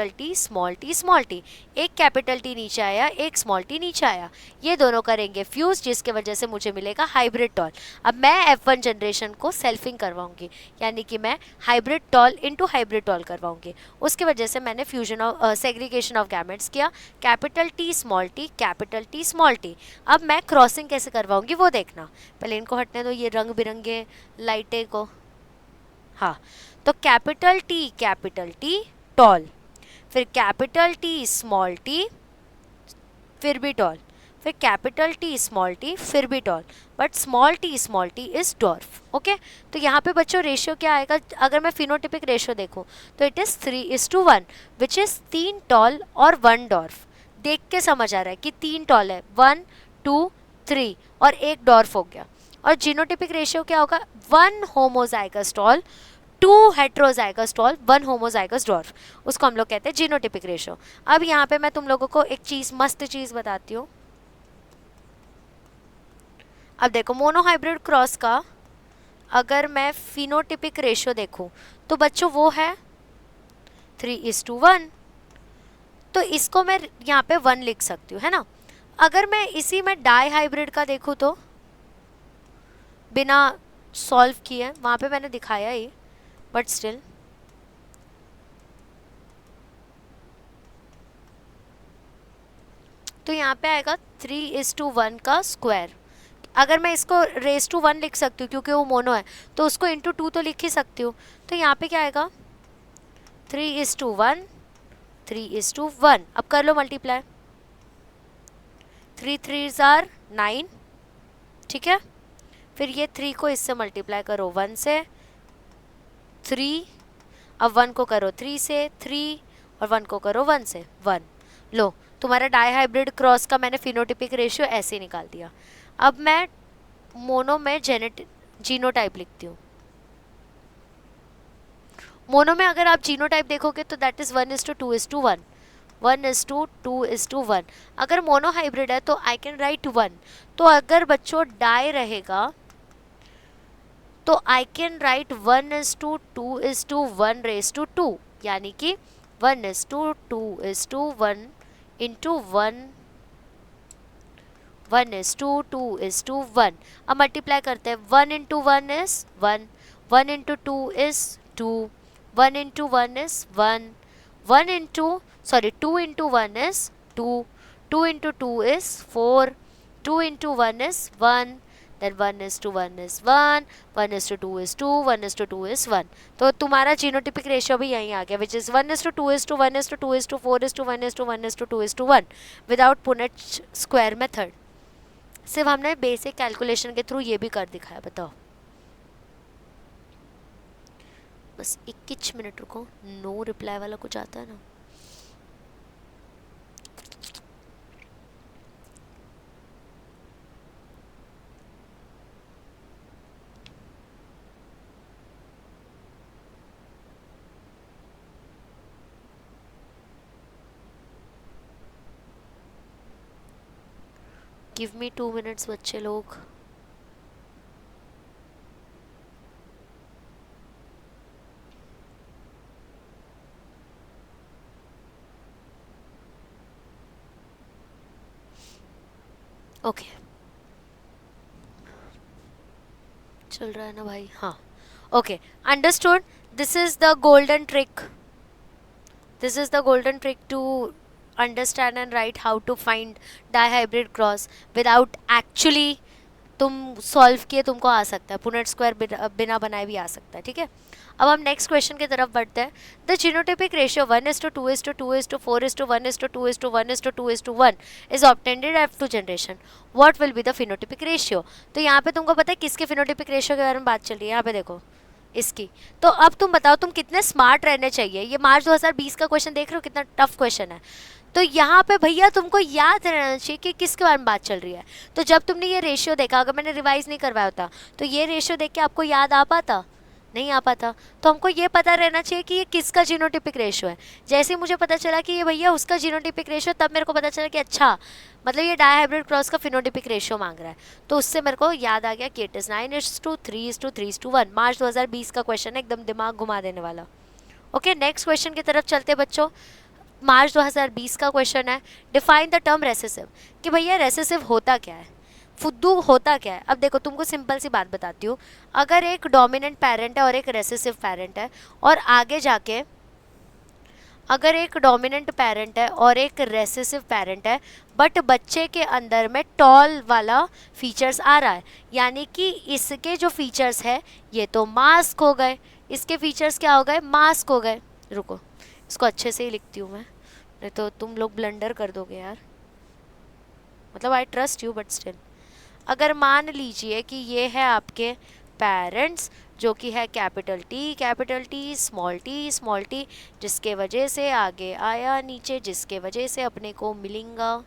टी स्मॉल टी, एक कैपिटल टी नीचे आया एक स्मॉल टी नीचे आया, ये दोनों करेंगे फ्यूज, जिसके वजह से मुझे मिलेगा हाइब्रिड टॉल। अब मैं F1 जनरेशन को सेल्फिंग करवाऊंगी, यानी कि मैं hybrid tall into hybrid tall करवाऊंगी, उसकी वजह से मैंने fusion of segregation of gametes किया, कैपिटल टी स्मॉल टी। अब मैं क्रॉसिंग कैसे करवाऊंगी वो देखना, पहले इनको हटने दो ये रंग बिरंगे लाइटें को। हाँ, तो कैपिटल टी टॉल, फिर कैपिटल टी स्मॉल टी, फिर भी टॉल, फिर कैपिटल टी स्मॉल टी, फिर भी tall, but small T is dwarf. Okay, तो यहाँ पे बच्चों रेशियो क्या आएगा, अगर मैं फिनोटिपिक रेशियो देखूँ तो it is 3:1, which is 3 tall और 1 डॉर्फ। देख के समझ आ रहा है कि 3 टॉल है, 1 2 3 और 1 डॉर्फ हो गया। और जीनोटिपिक रेशियो क्या होगा, 1 homozygous tall 2 heterozygous tall 1 homozygous dwarf, उसको हम लोग कहते हैं जीनोटिपिक रेशियो। अब यहाँ पे मैं तुम लोगों को एक चीज़ मस्त चीज़ बताती हूँ। अब देखो मोनोहाइब्रिड क्रॉस का अगर मैं फिनोटिपिक रेशियो देखूँ तो बच्चों वो है 3:1, तो इसको मैं यहाँ पे 1 लिख सकती हूँ, है ना। अगर मैं इसी में डाई हाइब्रिड का देखूँ तो बिना सॉल्व किए, वहाँ पे मैंने दिखाया ही, बट स्टिल तो यहाँ पे आएगा 3:1 का स्क्वायर। अगर मैं इसको रेस टू 1 लिख सकती हूँ क्योंकि वो मोनो है, तो उसको इंटू 2 तो लिख ही सकती हूँ। तो यहाँ पे क्या आएगा 3:1 3:1। अब कर लो मल्टीप्लाई, 3 3s are 9, ठीक है। फिर ये 3 को इससे मल्टीप्लाई करो 1 से, 3, अब 1 को करो 3 से, 3 और 1 को करो 1 से, 1। लो तुम्हारा डाई हाइब्रिड क्रॉस का मैंने फिनोटिपिक रेशियो ऐसे निकाल दिया। अब मैं मोनो में जीनोटाइप लिखती हूँ। मोनो में अगर आप जीनोटाइप देखोगे तो दैट इज 1:2:1, 1:2:1। अगर मोनो हाइब्रिड है तो आई कैन राइट 1। तो अगर बच्चों डाई रहेगा तो आई कैन राइट 1:2:1 यानी कि 1:2:1 इंटू 1:2:1। अब मल्टीप्लाई करते हैं, 1 into 1 is 1, 1 into 2 is 2, 1 into 1 is 1, 2 into 1 is 2, 2 into 2 is 4, 2 into 1 is 1, then 1:1 is 1, 1:2 is 2, 1:2 is 1। तो तुम्हारा जीनोटिपिक रेशियो भी यहीं आ गया, which is 1:2:1:2:1:1:2:1 without Punnett square method. सिर्फ हमने बेसिक कैलकुलेशन के थ्रू ये भी कर दिखाया। बताओ, बस 21 मिनट रुको। नो रिप्लाई वाला कुछ आता है ना। गिव मी 2 मिनट्स बच्चे लोग। ओके चल रहा है ना भाई? हाँ okay, understood. This is the golden trick, this is the golden trick to understand and write how to find dihybrid cross without actually तुम सॉल्व किए तुमको आ सकता है, पुनेट स्क्वायर बिना बनाए भी आ सकता है, ठीक है। अब हम नेक्स्ट क्वेश्चन की तरफ बढ़ते हैं। The genotypic ratio 1:2:2:2:1:1:2:1 is obtained after generation, what will be the phenotypic ratio. तो यहाँ पे तुमको पता है किसके फिनोटिपिक रेशियो के बारे में बात चल रही है, यहाँ पे देखो इसकी। तो अब तुम बताओ तुम कितने स्मार्ट रहने चाहिए। ये मार्च 2020 का क्वेश्चन देख रहे हो, कितना टफ क्वेश्चन है। तो यहाँ पे भैया तुमको याद रहना चाहिए कि किसके बारे में बात चल रही है। तो जब तुमने ये रेशियो देखा, अगर मैंने रिवाइज नहीं करवाया होता तो ये रेशियो देख के आपको याद आ पाता? नहीं आ पाता। तो हमको ये पता रहना चाहिए कि ये किसका जीनोटिपिक रेशियो है। जैसे ही मुझे पता चला कि ये भैया उसका जीनोटिपिक रेशियो, तब मेरे को पता चला कि अच्छा मतलब ये डायहाइब्रिड क्रॉस का फिनोटिपिक रेशियो मांग रहा है। तो उससे मेरे को याद आ गया कि इट इज़ 9:3:3:1। मार्च 2020 का क्वेश्चन है, एकदम दिमाग घुमा देने वाला। ओके, नेक्स्ट क्वेश्चन की तरफ चलते बच्चों। मार्च 2020 का क्वेश्चन है, डिफाइन द टर्म रेसेसिव। कि भैया रेसेसिव होता क्या है, फुद्दू होता क्या है। अब देखो तुमको सिंपल सी बात बताती हूँ। अगर एक डोमिनेंट पेरेंट है और एक रेसेसिव पेरेंट है, और आगे जाके अगर एक डोमिनेंट पेरेंट है और एक रेसेसिव पेरेंट है, बट बच्चे के अंदर में टॉल वाला फीचर्स आ रहा है, यानी कि इसके जो फीचर्स है ये तो मास्क हो गए, इसके फीचर्स क्या हो गए, मास्क हो गए। रुको इसको अच्छे से ही लिखती हूँ मैं, नहीं तो तुम लोग ब्लंडर कर दोगे यार। मतलब I trust you but still. अगर मान लीजिए कि ये है आपके पेरेंट्स, जो कि है कैपिटल टी स्मॉल टी, जिसके वजह से आगे आया नीचे, जिसके वजह से अपने को मिलेंगा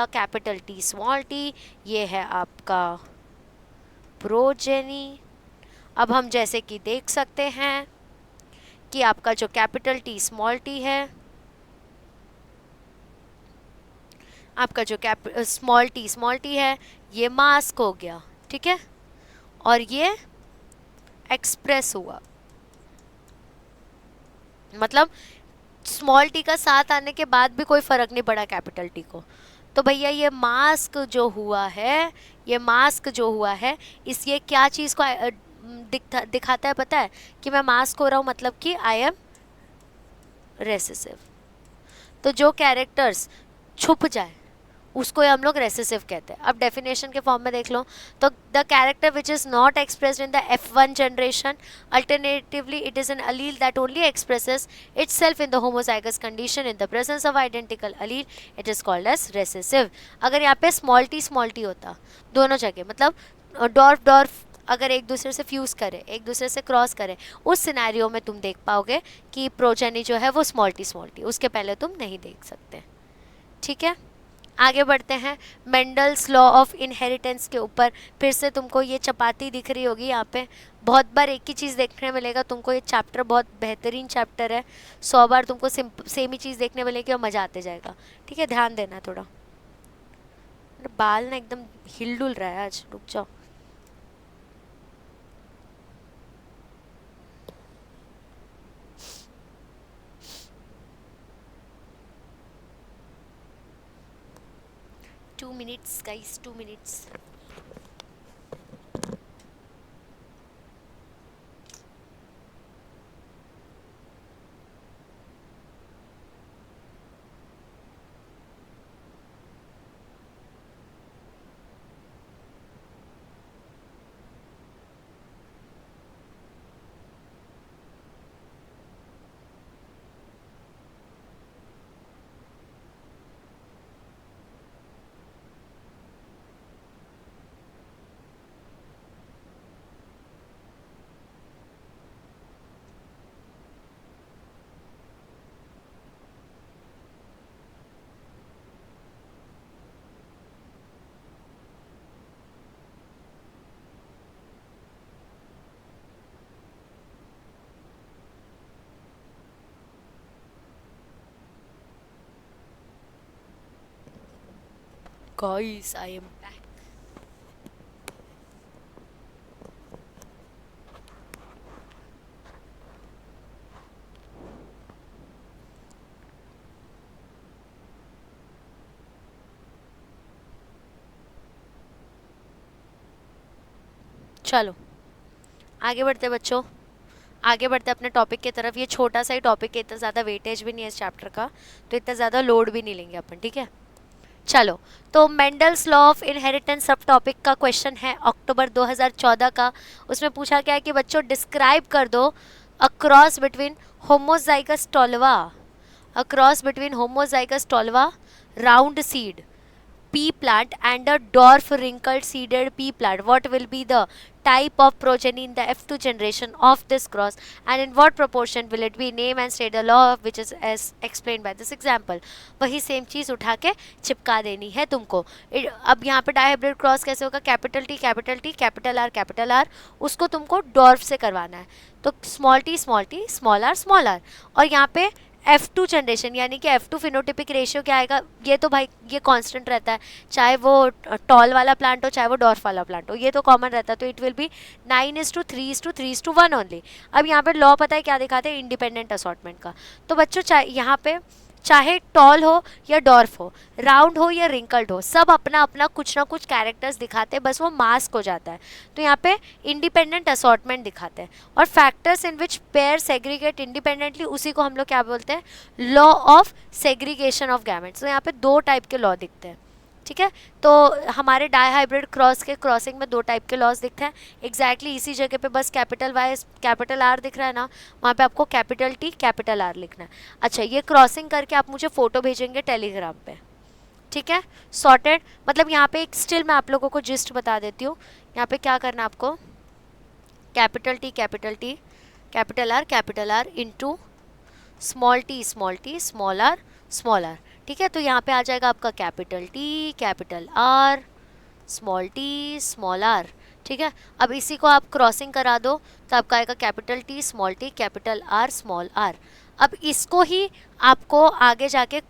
कैपिटल टी स्मॉल टी। ये है आपका प्रोजेनी। अब हम जैसे कि देख सकते हैं कि आपका जो कैपिटल टी स्मॉल टी है, आपका जो स्मॉल टी है, ये मास्क हो गया, ठीक है, और ये एक्सप्रेस हुआ। मतलब स्मॉल टी का साथ आने के बाद भी कोई फ़र्क नहीं पड़ा कैपिटल टी को। तो भैया ये मास्क जो हुआ है, इस ये क्या चीज़ को दिखाता है पता है? कि मैं मास्क हो रहा हूँ, मतलब कि आई एम रेसेसिव। तो जो कैरेक्टर्स छुप जाए उसको हम लोग रेसेसिव कहते हैं। अब डेफिनेशन के फॉर्म में देख लो तो the character which is not expressed in the F1 generation, alternatively it is an allele that only expresses itself in the homozygous condition in the presence of identical allele, it is called as recessive. अगर यहाँ पे स्मॉल टी होता दोनों जगह, मतलब डॉर्फ डॉर्फ अगर एक दूसरे से फ्यूज़ करे, एक दूसरे से क्रॉस करे, उस सिनेरियो में तुम देख पाओगे कि प्रोजेनी जो है वो स्मॉल टी, उसके पहले तुम नहीं देख सकते। ठीक है, आगे बढ़ते हैं मेंडल्स लॉ ऑफ इनहेरिटेंस के ऊपर। फिर से तुमको ये चपाती दिख रही होगी यहाँ पे, बहुत बार एक ही चीज़ देखने मिलेगा तुमको। ये चैप्टर बहुत बेहतरीन चैप्टर है, 100 बार तुमको सेम ही चीज़ देखने मिलेगी और मज़ा आते जाएगा। ठीक है, ध्यान देना थोड़ा। बाल ना एकदम हिल डुल रहा है आज, रुक जाओ। Two minutes guys, 2 minutes. Guys, I am back. चलो आगे बढ़ते बच्चों, आगे बढ़ते अपने टॉपिक की तरफ। ये छोटा सा ही टॉपिक है, इतना ज़्यादा वेटेज भी नहीं है इस चैप्टर का, तो इतना ज़्यादा लोड भी नहीं लेंगे अपन। ठीक है, चलो। तो मेंडल्स लॉ ऑफ इनहेरिटेंस सब टॉपिक का क्वेश्चन है अक्टूबर 2014 का। उसमें पूछा गया है कि बच्चों डिस्क्राइब कर दो a cross between homozygous tall, a cross between homozygous tall round seed pea plant and a dwarf wrinkled seeded pea plant. What will be the type of progeny in the F2 generation of this cross, and in what proportion will it be? Name and state the law which is as explained by this example. वही सेम चीज़ उठा के चिपका देनी है तुमको। अब यहाँ पे डायहाइब्रिड क्रॉस कैसे होगा? कैपिटल टी कैपिटल आर, उसको तुमको डॉर्फ से करवाना है। तो स्मॉल टी स्मॉल आर, और यहाँ पे F2 जनरेशन यानी कि F2 फिनोटिपिक रेशियो क्या आएगा? ये तो भाई ये कांस्टेंट रहता है, चाहे वो टॉल वाला प्लांट हो चाहे वो डॉर्फ वाला प्लांट हो, ये तो कॉमन रहता है। तो इट विल बी 9:3:3:1 ओनली। अब यहाँ पे लॉ पता है क्या दिखाते हैं? इंडिपेंडेंट असॉर्टमेंट का। तो बच्चों यहाँ पे चाहे टॉल हो या डॉर्फ हो, राउंड हो या रिंकल्ड हो, सब अपना अपना कुछ ना कुछ कैरेक्टर्स दिखाते हैं, बस वो मास्क हो जाता है। तो यहाँ पे इंडिपेंडेंट असॉर्टमेंट दिखाते हैं। और factors in which pair segregate independently, उसी को हम लोग क्या बोलते हैं? Law of segregation of gametes. तो यहाँ पे 2 टाइप के लॉ दिखते हैं। ठीक है, तो हमारे डायहाइब्रिड क्रॉस के क्रॉसिंग में 2 टाइप के लॉस दिखते हैं। एग्जैक्टली इसी जगह पे बस कैपिटल वाई कैपिटल आर दिख रहा है ना, वहाँ पे आपको कैपिटल टी कैपिटल आर लिखना है। अच्छा, ये क्रॉसिंग करके आप मुझे फ़ोटो भेजेंगे टेलीग्राम पे। ठीक है, सॉर्टेड। मतलब यहाँ पे एक स्टिल मैं आप लोगों को जिस्ट बता देती हूँ। यहाँ पे क्या करना है आपको? Capital T capital R into small T small R. ठीक है, तो यहाँ पे आ जाएगा आपका capital T capital R small R. ठीक है, अब इसी को आप क्रॉसिंग करा दो तो आपका आएगा capital T capital R small R. अब इसको ही आपको आगे जाके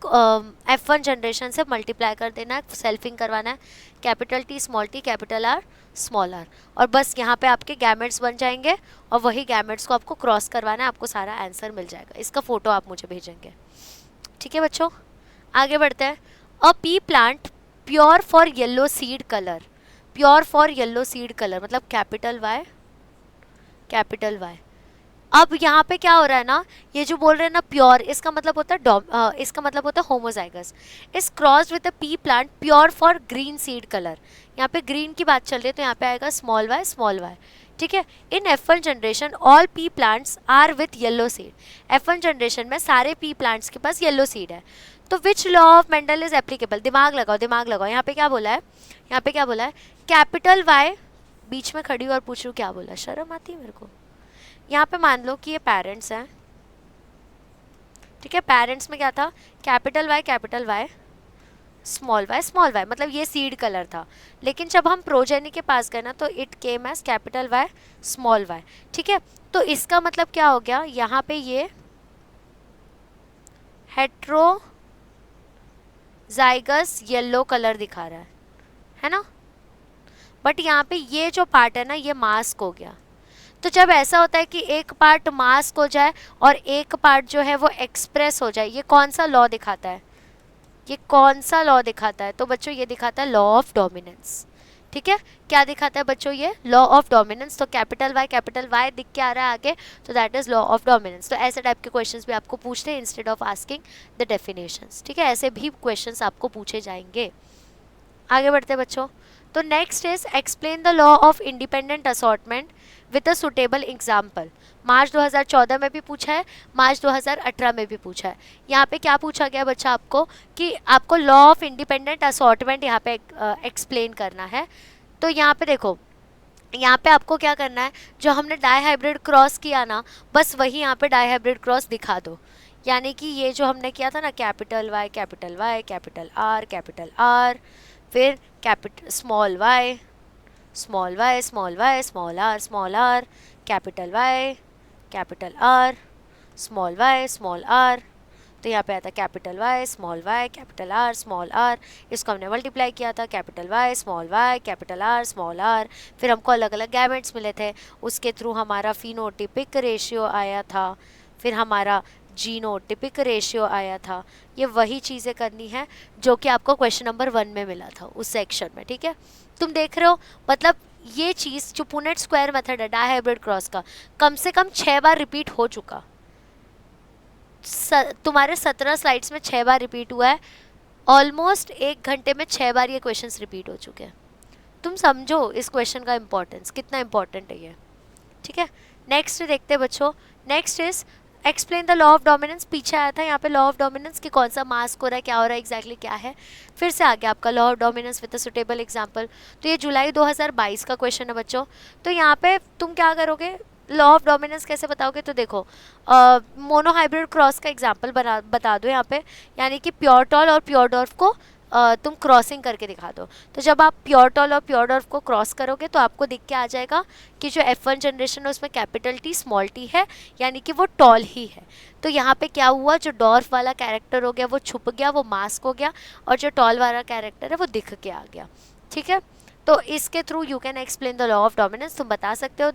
F1 जनरेशन से मल्टीप्लाई कर देना है, सेल्फिंग करवाना है, capital T capital R small R, और बस यहाँ पे आपके गैमेट्स बन जाएंगे और वही गैमेट्स को आपको क्रॉस करवाना है, आपको सारा आंसर मिल जाएगा। इसका फ़ोटो आप मुझे भेजेंगे। ठीक है बच्चों, आगे बढ़ते हैं। A pea plant pure for yellow seed colour, मतलब कैपिटल वाई अब यहाँ पे क्या हो रहा है ना, ये जो बोल रहे हैं ना प्योर, इसका मतलब होता है इसका मतलब होता है होमोजाइगस। इस cross with the P plant pure for green seed colour. यहाँ पे ग्रीन की बात चल रही है तो यहाँ पे आएगा स्मॉल वाई स्मॉल वाई, ठीक है। In F1 generation all pea plants are with yellow seed. F1 generation में सारे पी प्लांट्स के पास येलो सीड है। तो which law of Mendel is applicable, दिमाग लगाओ दिमाग लगाओ। यहाँ पे क्या बोला है, यहाँ पे क्या बोला है, कैपिटल वाई, बीच में खड़ी और पूछ रही हूँ क्या बोला, शर्म आती है मेरे को। यहाँ पे मान लो कि ये पेरेंट्स हैं, ठीक है। पेरेंट्स में क्या था, कैपिटल वाई स्मॉल वाई, मतलब ये सीड कलर था। लेकिन जब हम प्रोजेनी के पास गए ना तो it came as capital Y small Y, ठीक है। तो इसका मतलब क्या हो गया, यहाँ पे ये हेट्रोजाइगस येलो कलर दिखा रहा है ना। बट यहाँ पे ये जो पार्ट है ना ये मास्क हो गया। तो जब ऐसा होता है कि एक पार्ट मास्क हो जाए और एक पार्ट जो है वो एक्सप्रेस हो जाए, ये कौन सा लॉ दिखाता है, ये कौन सा लॉ दिखाता है, तो बच्चों ये दिखाता है लॉ ऑफ डोमिनेंस, ठीक है। क्या दिखाता है बच्चों, ये लॉ ऑफ डोमिनेंस। तो कैपिटल वाई दिख के आ रहा है आगे, तो that is law of dominance. तो ऐसे टाइप के क्वेश्चंस भी आपको पूछते हैं instead of asking the definitions, ठीक है। ऐसे भी क्वेश्चंस आपको पूछे जाएंगे। आगे बढ़ते हैं बच्चों। तो next is explain the law of independent assortment with a suitable example. March 2014 में भी पूछा है, मार्च 2018 में भी पूछा है। यहाँ पे क्या पूछा गया बच्चा आपको, कि आपको लॉ ऑफ इंडिपेंडेंट असॉर्टमेंट यहाँ पे एक्सप्लेन करना है। तो यहाँ पे देखो, यहाँ पे आपको क्या करना है, जो हमने डाई हाइब्रिड क्रॉस किया ना, बस वही यहाँ पे डाई हाइब्रिड क्रॉस दिखा दो। यानी कि ये जो हमने किया था ना, कैपिटल वाई कैपिटल आर, फिर small Y small R, capital Y capital R, small R. तो यहाँ पे आता है capital Y capital R small R. इसको हमने मल्टीप्लाई किया था, capital Y capital R small R. फिर हमको अलग अलग गैमेट्स मिले थे, उसके थ्रू हमारा फिनोटिपिक रेशियो आया था, फिर हमारा जीनोटिपिक रेशियो आया था। ये वही चीज़ें करनी है जो कि आपको क्वेश्चन नंबर 1 में मिला था उस सेक्शन में, ठीक है। तुम देख रहे हो, मतलब ये चीज़ जो पुनेट स्क्वायर मेथड है डाई हाइब्रिड क्रॉस का, कम से कम 6 बार रिपीट हो चुका। तुम्हारे 17 स्लाइड्स में 6 बार रिपीट हुआ है। ऑलमोस्ट 1 घंटे में 6 बार ये क्वेश्चंस रिपीट हो चुके हैं। तुम समझो इस क्वेश्चन का इंपॉर्टेंस कितना इंपॉर्टेंट है ये, ठीक है। नेक्स्ट देखते हैं बच्चों। Next is explain the law of dominance. पीछे आया था यहाँ पे लॉ ऑफ डोमिनेंस कि कौन सा मास्क हो रहा है, क्या हो रहा है, एग्जैक्टली क्या है। फिर से आ गया आपका law of dominance with a suitable example. तो ये जुलाई 2022 का क्वेश्चन है बच्चों। तो यहाँ पे तुम क्या करोगे, लॉ ऑफ डोमिनेंस कैसे बताओगे, तो देखो मोनो हाइब्रिड क्रॉस का एग्जांपल बता दो यहाँ पे। यानी कि प्योर टॉल और प्योर डॉर्फ को तुम क्रॉसिंग करके दिखा दो। तो जब आप प्योर टॉल और प्योर डॉर्फ को क्रॉस करोगे तो आपको दिख के आ जाएगा कि जो F1 जनरेशन है उसमें कैपिटल टी स्मॉल टी है, यानी कि वो टॉल ही है। तो यहाँ पे क्या हुआ, जो डॉर्फ वाला कैरेक्टर हो गया वो छुप गया, वो मास्क हो गया, और जो टॉल वाला कैरेक्टर है वो दिख के आ गया, ठीक है। तो इसके through you can explain the law of dominance. तुम बता सकते हो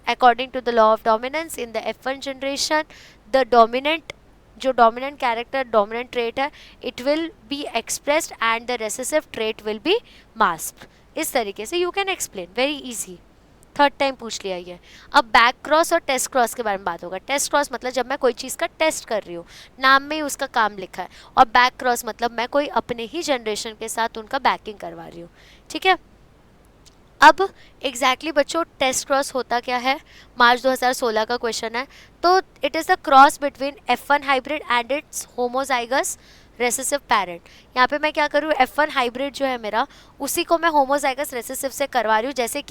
according to the law of dominance in the F1 generation the dominant, जो डोमिनेंट कैरेक्टर डोमिनेंट ट्रेट है, it will be expressed and the recessive trait will be masked. इस तरीके से you can explain, very easy. 3rd time पूछ लिया ये। अब बैक क्रॉस और टेस्ट क्रॉस के बारे में बात होगा। टेस्ट क्रॉस मतलब जब मैं कोई चीज़ का टेस्ट कर रही हूँ, नाम में ही उसका काम लिखा है, और बैक क्रॉस मतलब मैं कोई अपने ही जनरेशन के साथ उनका बैकिंग करवा रही हूँ, ठीक है। अब एग्जैक्टली बच्चों टेस्ट क्रॉस होता क्या है, मार्च 2016 का क्वेश्चन है। तो it is the cross between F1 hybrid and it's homozygous recessive parent. यहाँ पे मैं क्या करूँ, F1 हाइब्रिड जो है मेरा, उसी को मैं होमोजाइगस रेसेसिव से करवा रही हूँ। जैसे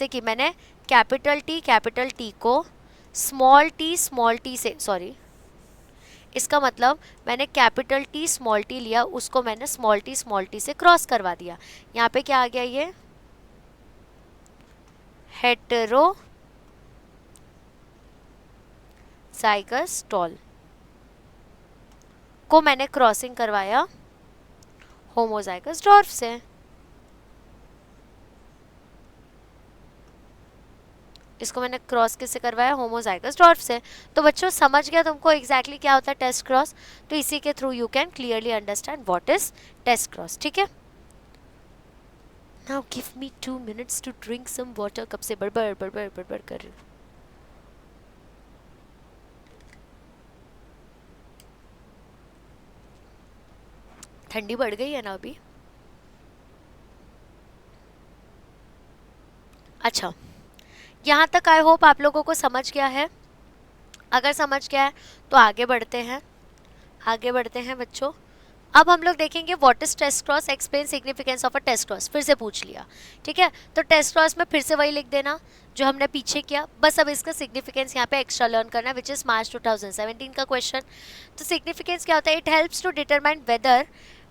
कि मैंने कैपिटल टी को स्मॉल टी से, सॉरी, इसका मतलब मैंने कैपिटल टी स्मॉल टी लिया, उसको मैंने स्मॉल टी से क्रॉस करवा दिया। यहाँ पे क्या आ गया, ये हेटेरोजाइगस टॉल को मैंने क्रॉसिंग करवाया होमोजाइगस डॉर्फ से। इसको मैंने क्रॉस किससे करवाया, होमोजाइगस डॉर्फ से। तो बच्चों समझ गया तुमको एग्जैक्टली क्या होता है टेस्ट क्रॉस। तो इसी के through you can clearly understand what is test cross, ठीक है। Now give me 2 minutes to drink some water. कब से बड़बड़ कर रही हूँ। ठंडी बढ़ गई है ना अभी? अच्छा, यहाँ तक आई होप आप लोगों को समझ गया है। अगर समझ गया है तो आगे बढ़ते हैं, आगे बढ़ते हैं बच्चों। अब हम लोग देखेंगे what is test cross, explain significance of a test cross. फिर से पूछ लिया, ठीक है, तो टेस्ट क्रॉस में फिर से वही लिख देना जो हमने पीछे किया, बस अब इसका सिग्निफिकेंस यहाँ पे एक्स्ट्रा लर्न करना है, विच इज मार्च 2017 का क्वेश्चन। तो सिग्निफिकेंस क्या होता है? It helps to determine whether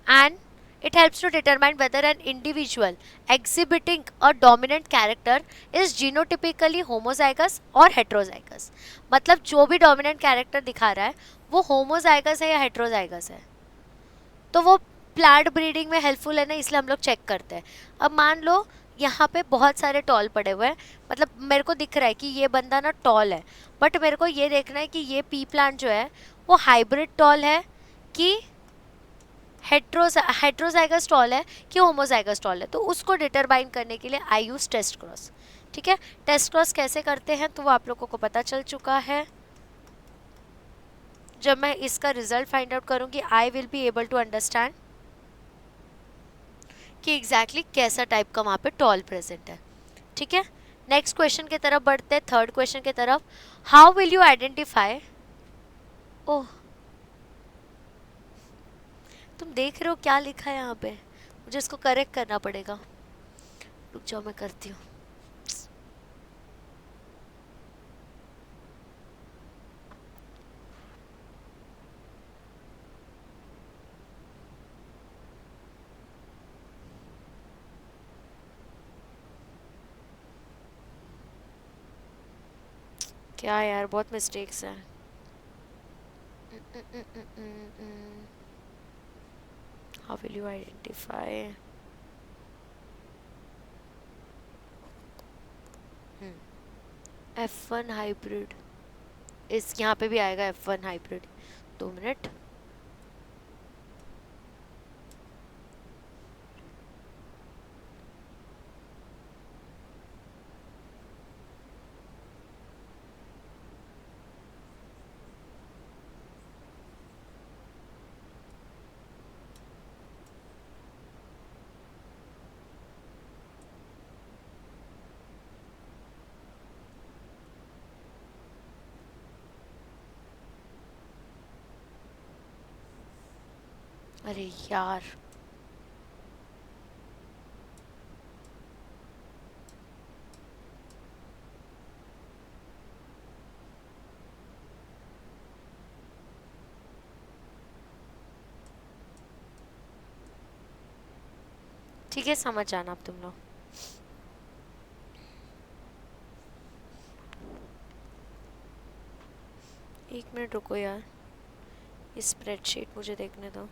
and it helps to determine whether an individual exhibiting a dominant character is genotypically homozygous or heterozygous। मतलब जो भी डोमिनेंट कैरेक्टर दिखा रहा है वो होमोजाइगस है या हेट्रोजाइगस है, तो वो प्लांट ब्रीडिंग में हेल्पफुल है ना, इसलिए हम लोग चेक करते हैं। अब मान लो यहाँ पे बहुत सारे टॉल पड़े हुए हैं, मतलब मेरे को दिख रहा है कि ये बंदा ना टॉल है, बट मेरे को ये देखना है कि ये पी प्लांट जो है वो हाइब्रिड टॉल है कि हेट्रोजाइगस टॉल है कि होमोजाइगस टॉल है, तो उसको डिटरमाइन करने के लिए आई यूज टेस्ट क्रॉस। ठीक है, टेस्ट क्रॉस कैसे करते हैं तो वो आप लोगों को पता चल चुका है। जब मैं इसका रिजल्ट फाइंड आउट करूंगी I will be able to understand कि एग्जैक्टली कैसा टाइप का वहाँ पे टॉल प्रेजेंट है। ठीक है, नेक्स्ट क्वेश्चन की तरफ बढ़ते हैं, थर्ड क्वेश्चन की तरफ। हाउ विल यू आइडेंटिफाई, ओह तुम देख रहे हो क्या लिखा है यहाँ पे, मुझे इसको करेक्ट करना पड़ेगा, रुक जाओ मैं करती हूँ। क्या यार बहुत मिस्टेक्स हैं। How will you identify? F1 hybrid, इस यहाँ पे भी आएगा F1 हाइब्रिड। 2 मिनट, अरे यार ठीक है, समझ जाना अब तुम लोग। एक मिनट रुको यार, इस स्प्रेडशीट मुझे देखने दो।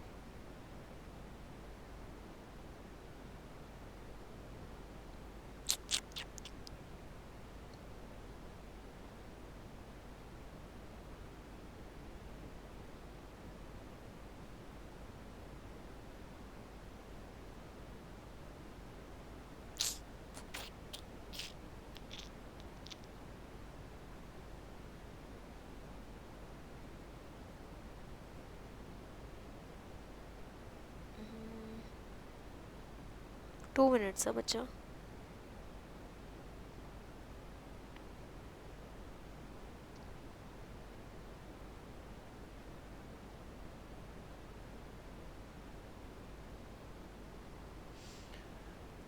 टू मिनट्स है बच्चा।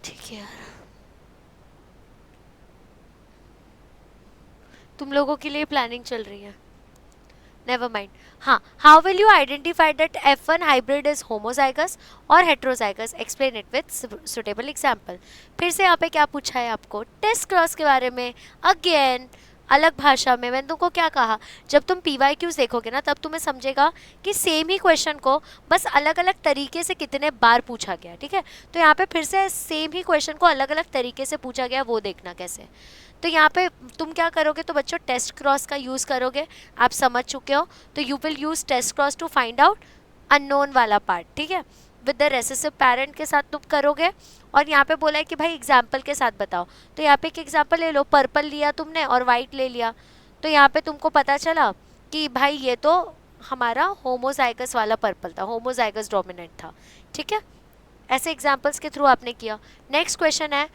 ठीक है यार, तुम लोगों के लिए प्लानिंग चल रही है, नेवर माइंड। हाँ, how will you identify that F1 hybrid is homozygous और heterozygous, explain it with suitable example. फिर से यहाँ पे क्या पूछा है आपको, टेस्ट क्रॉस के बारे में, अगेन अलग भाषा में। मैंने तुमको क्या कहा, जब तुम PYQs देखोगे ना तब तुम्हें समझेगा कि सेम ही क्वेश्चन को बस अलग अलग तरीके से कितने बार पूछा गया। ठीक है, तो यहाँ पे फिर से सेम ही क्वेश्चन को अलग अलग तरीके से पूछा गया, वो देखना कैसे। तो यहाँ पे तुम क्या करोगे, तो बच्चों टेस्ट क्रॉस का यूज़ करोगे, आप समझ चुके हो। तो you will use test cross to find out unknown वाला पार्ट। ठीक है, विद द रेसेसिव पेरेंट के साथ तुम करोगे। और यहाँ पे बोला है कि भाई एग्जाम्पल के साथ बताओ, तो यहाँ पे एक एग्जाम्पल ले लो, पर्पल लिया तुमने और वाइट ले लिया, तो यहाँ पे तुमको पता चला कि भाई ये तो हमारा होमोजाइगस वाला पर्पल था, होमोजाइगस डोमिनेंट था। ठीक है, ऐसे एग्जाम्पल्स के थ्रू आपने किया। नेक्स्ट क्वेश्चन है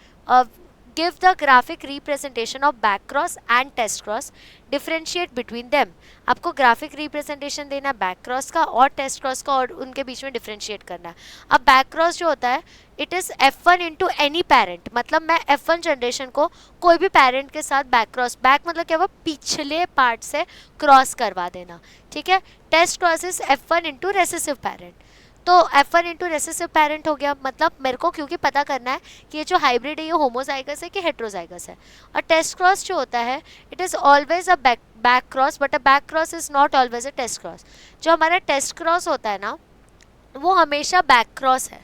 give the graphic representation of back cross and test cross, differentiate between them. आपको ग्राफिक रिप्रेजेंटेशन देना है बैक क्रॉस का और टेस्ट क्रॉस का, और उनके बीच में डिफरेंशिएट करना है। अब बैक क्रॉस जो होता है it is F1 into any parent, मतलब मैं F1 जनरेशन को कोई भी पेरेंट के साथ बैक क्रॉस, बैक मतलब क्या, वो पिछले पार्ट से क्रॉस करवा देना, ठीक है। Test cross is F1 into recessive parent, तो F1 इंटू रेसेसिव पेरेंट हो गया, मतलब मेरे को क्योंकि पता करना है कि ये जो हाइब्रिड है ये होमोजाइगस है कि हेट्रोजाइगस है। और टेस्ट क्रॉस जो होता है it is always a back cross, but a back cross is not always a test cross. जो हमारा टेस्ट क्रॉस होता है ना वो हमेशा बैक क्रॉस है,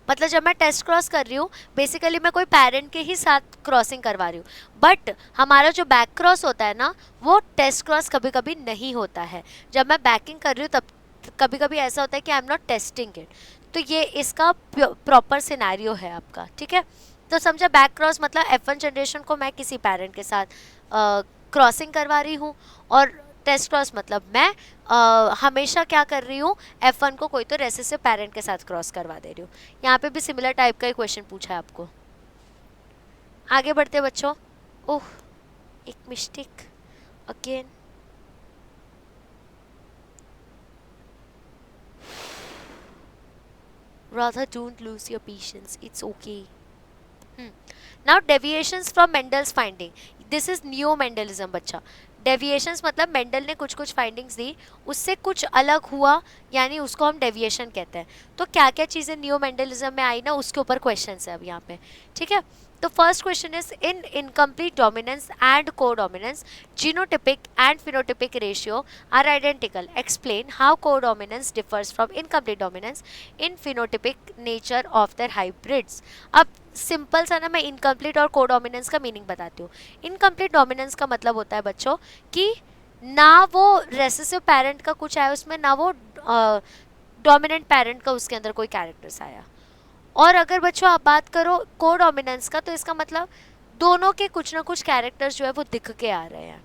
मतलब जब मैं टेस्ट क्रॉस कर रही हूँ बेसिकली मैं कोई पेरेंट के ही साथ क्रॉसिंग करवा रही हूँ, बट हमारा जो बैक क्रॉस होता है ना वो टेस्ट क्रॉस कभी कभी नहीं होता है। जब मैं बैकिंग कर रही हूँ तब कभी कभी ऐसा होता है कि I am not testing it, तो ये इसका प्रॉपर सिनेरियो है आपका, ठीक है। तो समझा, बैक क्रॉस मतलब F1 जनरेशन को मैं किसी पेरेंट के साथ क्रॉसिंग करवा रही हूँ, और टेस्ट क्रॉस मतलब मैं हमेशा क्या कर रही हूँ, F1 को कोई तो रेसेसिव पेरेंट के साथ क्रॉस करवा दे रही हूँ। यहाँ पे भी सिमिलर टाइप का ही क्वेश्चन पूछा है आपको। आगे बढ़ते बच्चों। ओह, एक mistake again. Rather don't lose your patience, it's okay. Now deviations from Mendel's finding. This is neo Mendelism बच्चा। डेविएशंस मतलब मेंडल ने कुछ कुछ फाइंडिंग्स दी, उससे कुछ अलग हुआ, यानी उसको हम डेविएशन कहते हैं। तो क्या क्या चीज़ें नियो मेंडलिज्म में आई ना उसके ऊपर क्वेश्चंस है अब यहाँ पे, ठीक है। तो first question is in incomplete dominance and codominance genotypic and phenotypic ratio are identical, explain how codominance differs from incomplete dominance in phenotypic nature of their hybrids. अब सिंपल सा ना मैं इनकम्प्लीट और कोडोमिनेंस का मीनिंग बताती हूँ। इनकम्प्लीट डोमिनेंस का मतलब होता है बच्चों कि ना वो रेसेसिव पेरेंट का कुछ आया उसमें, ना वो डोमिनेंट पेरेंट का उसके अंदर कोई कैरेक्टर्स आया। और अगर बच्चों आप बात करो कोडोमिनेंस का, तो इसका मतलब दोनों के कुछ ना कुछ कैरेक्टर्स जो है वो दिख के आ रहे हैं,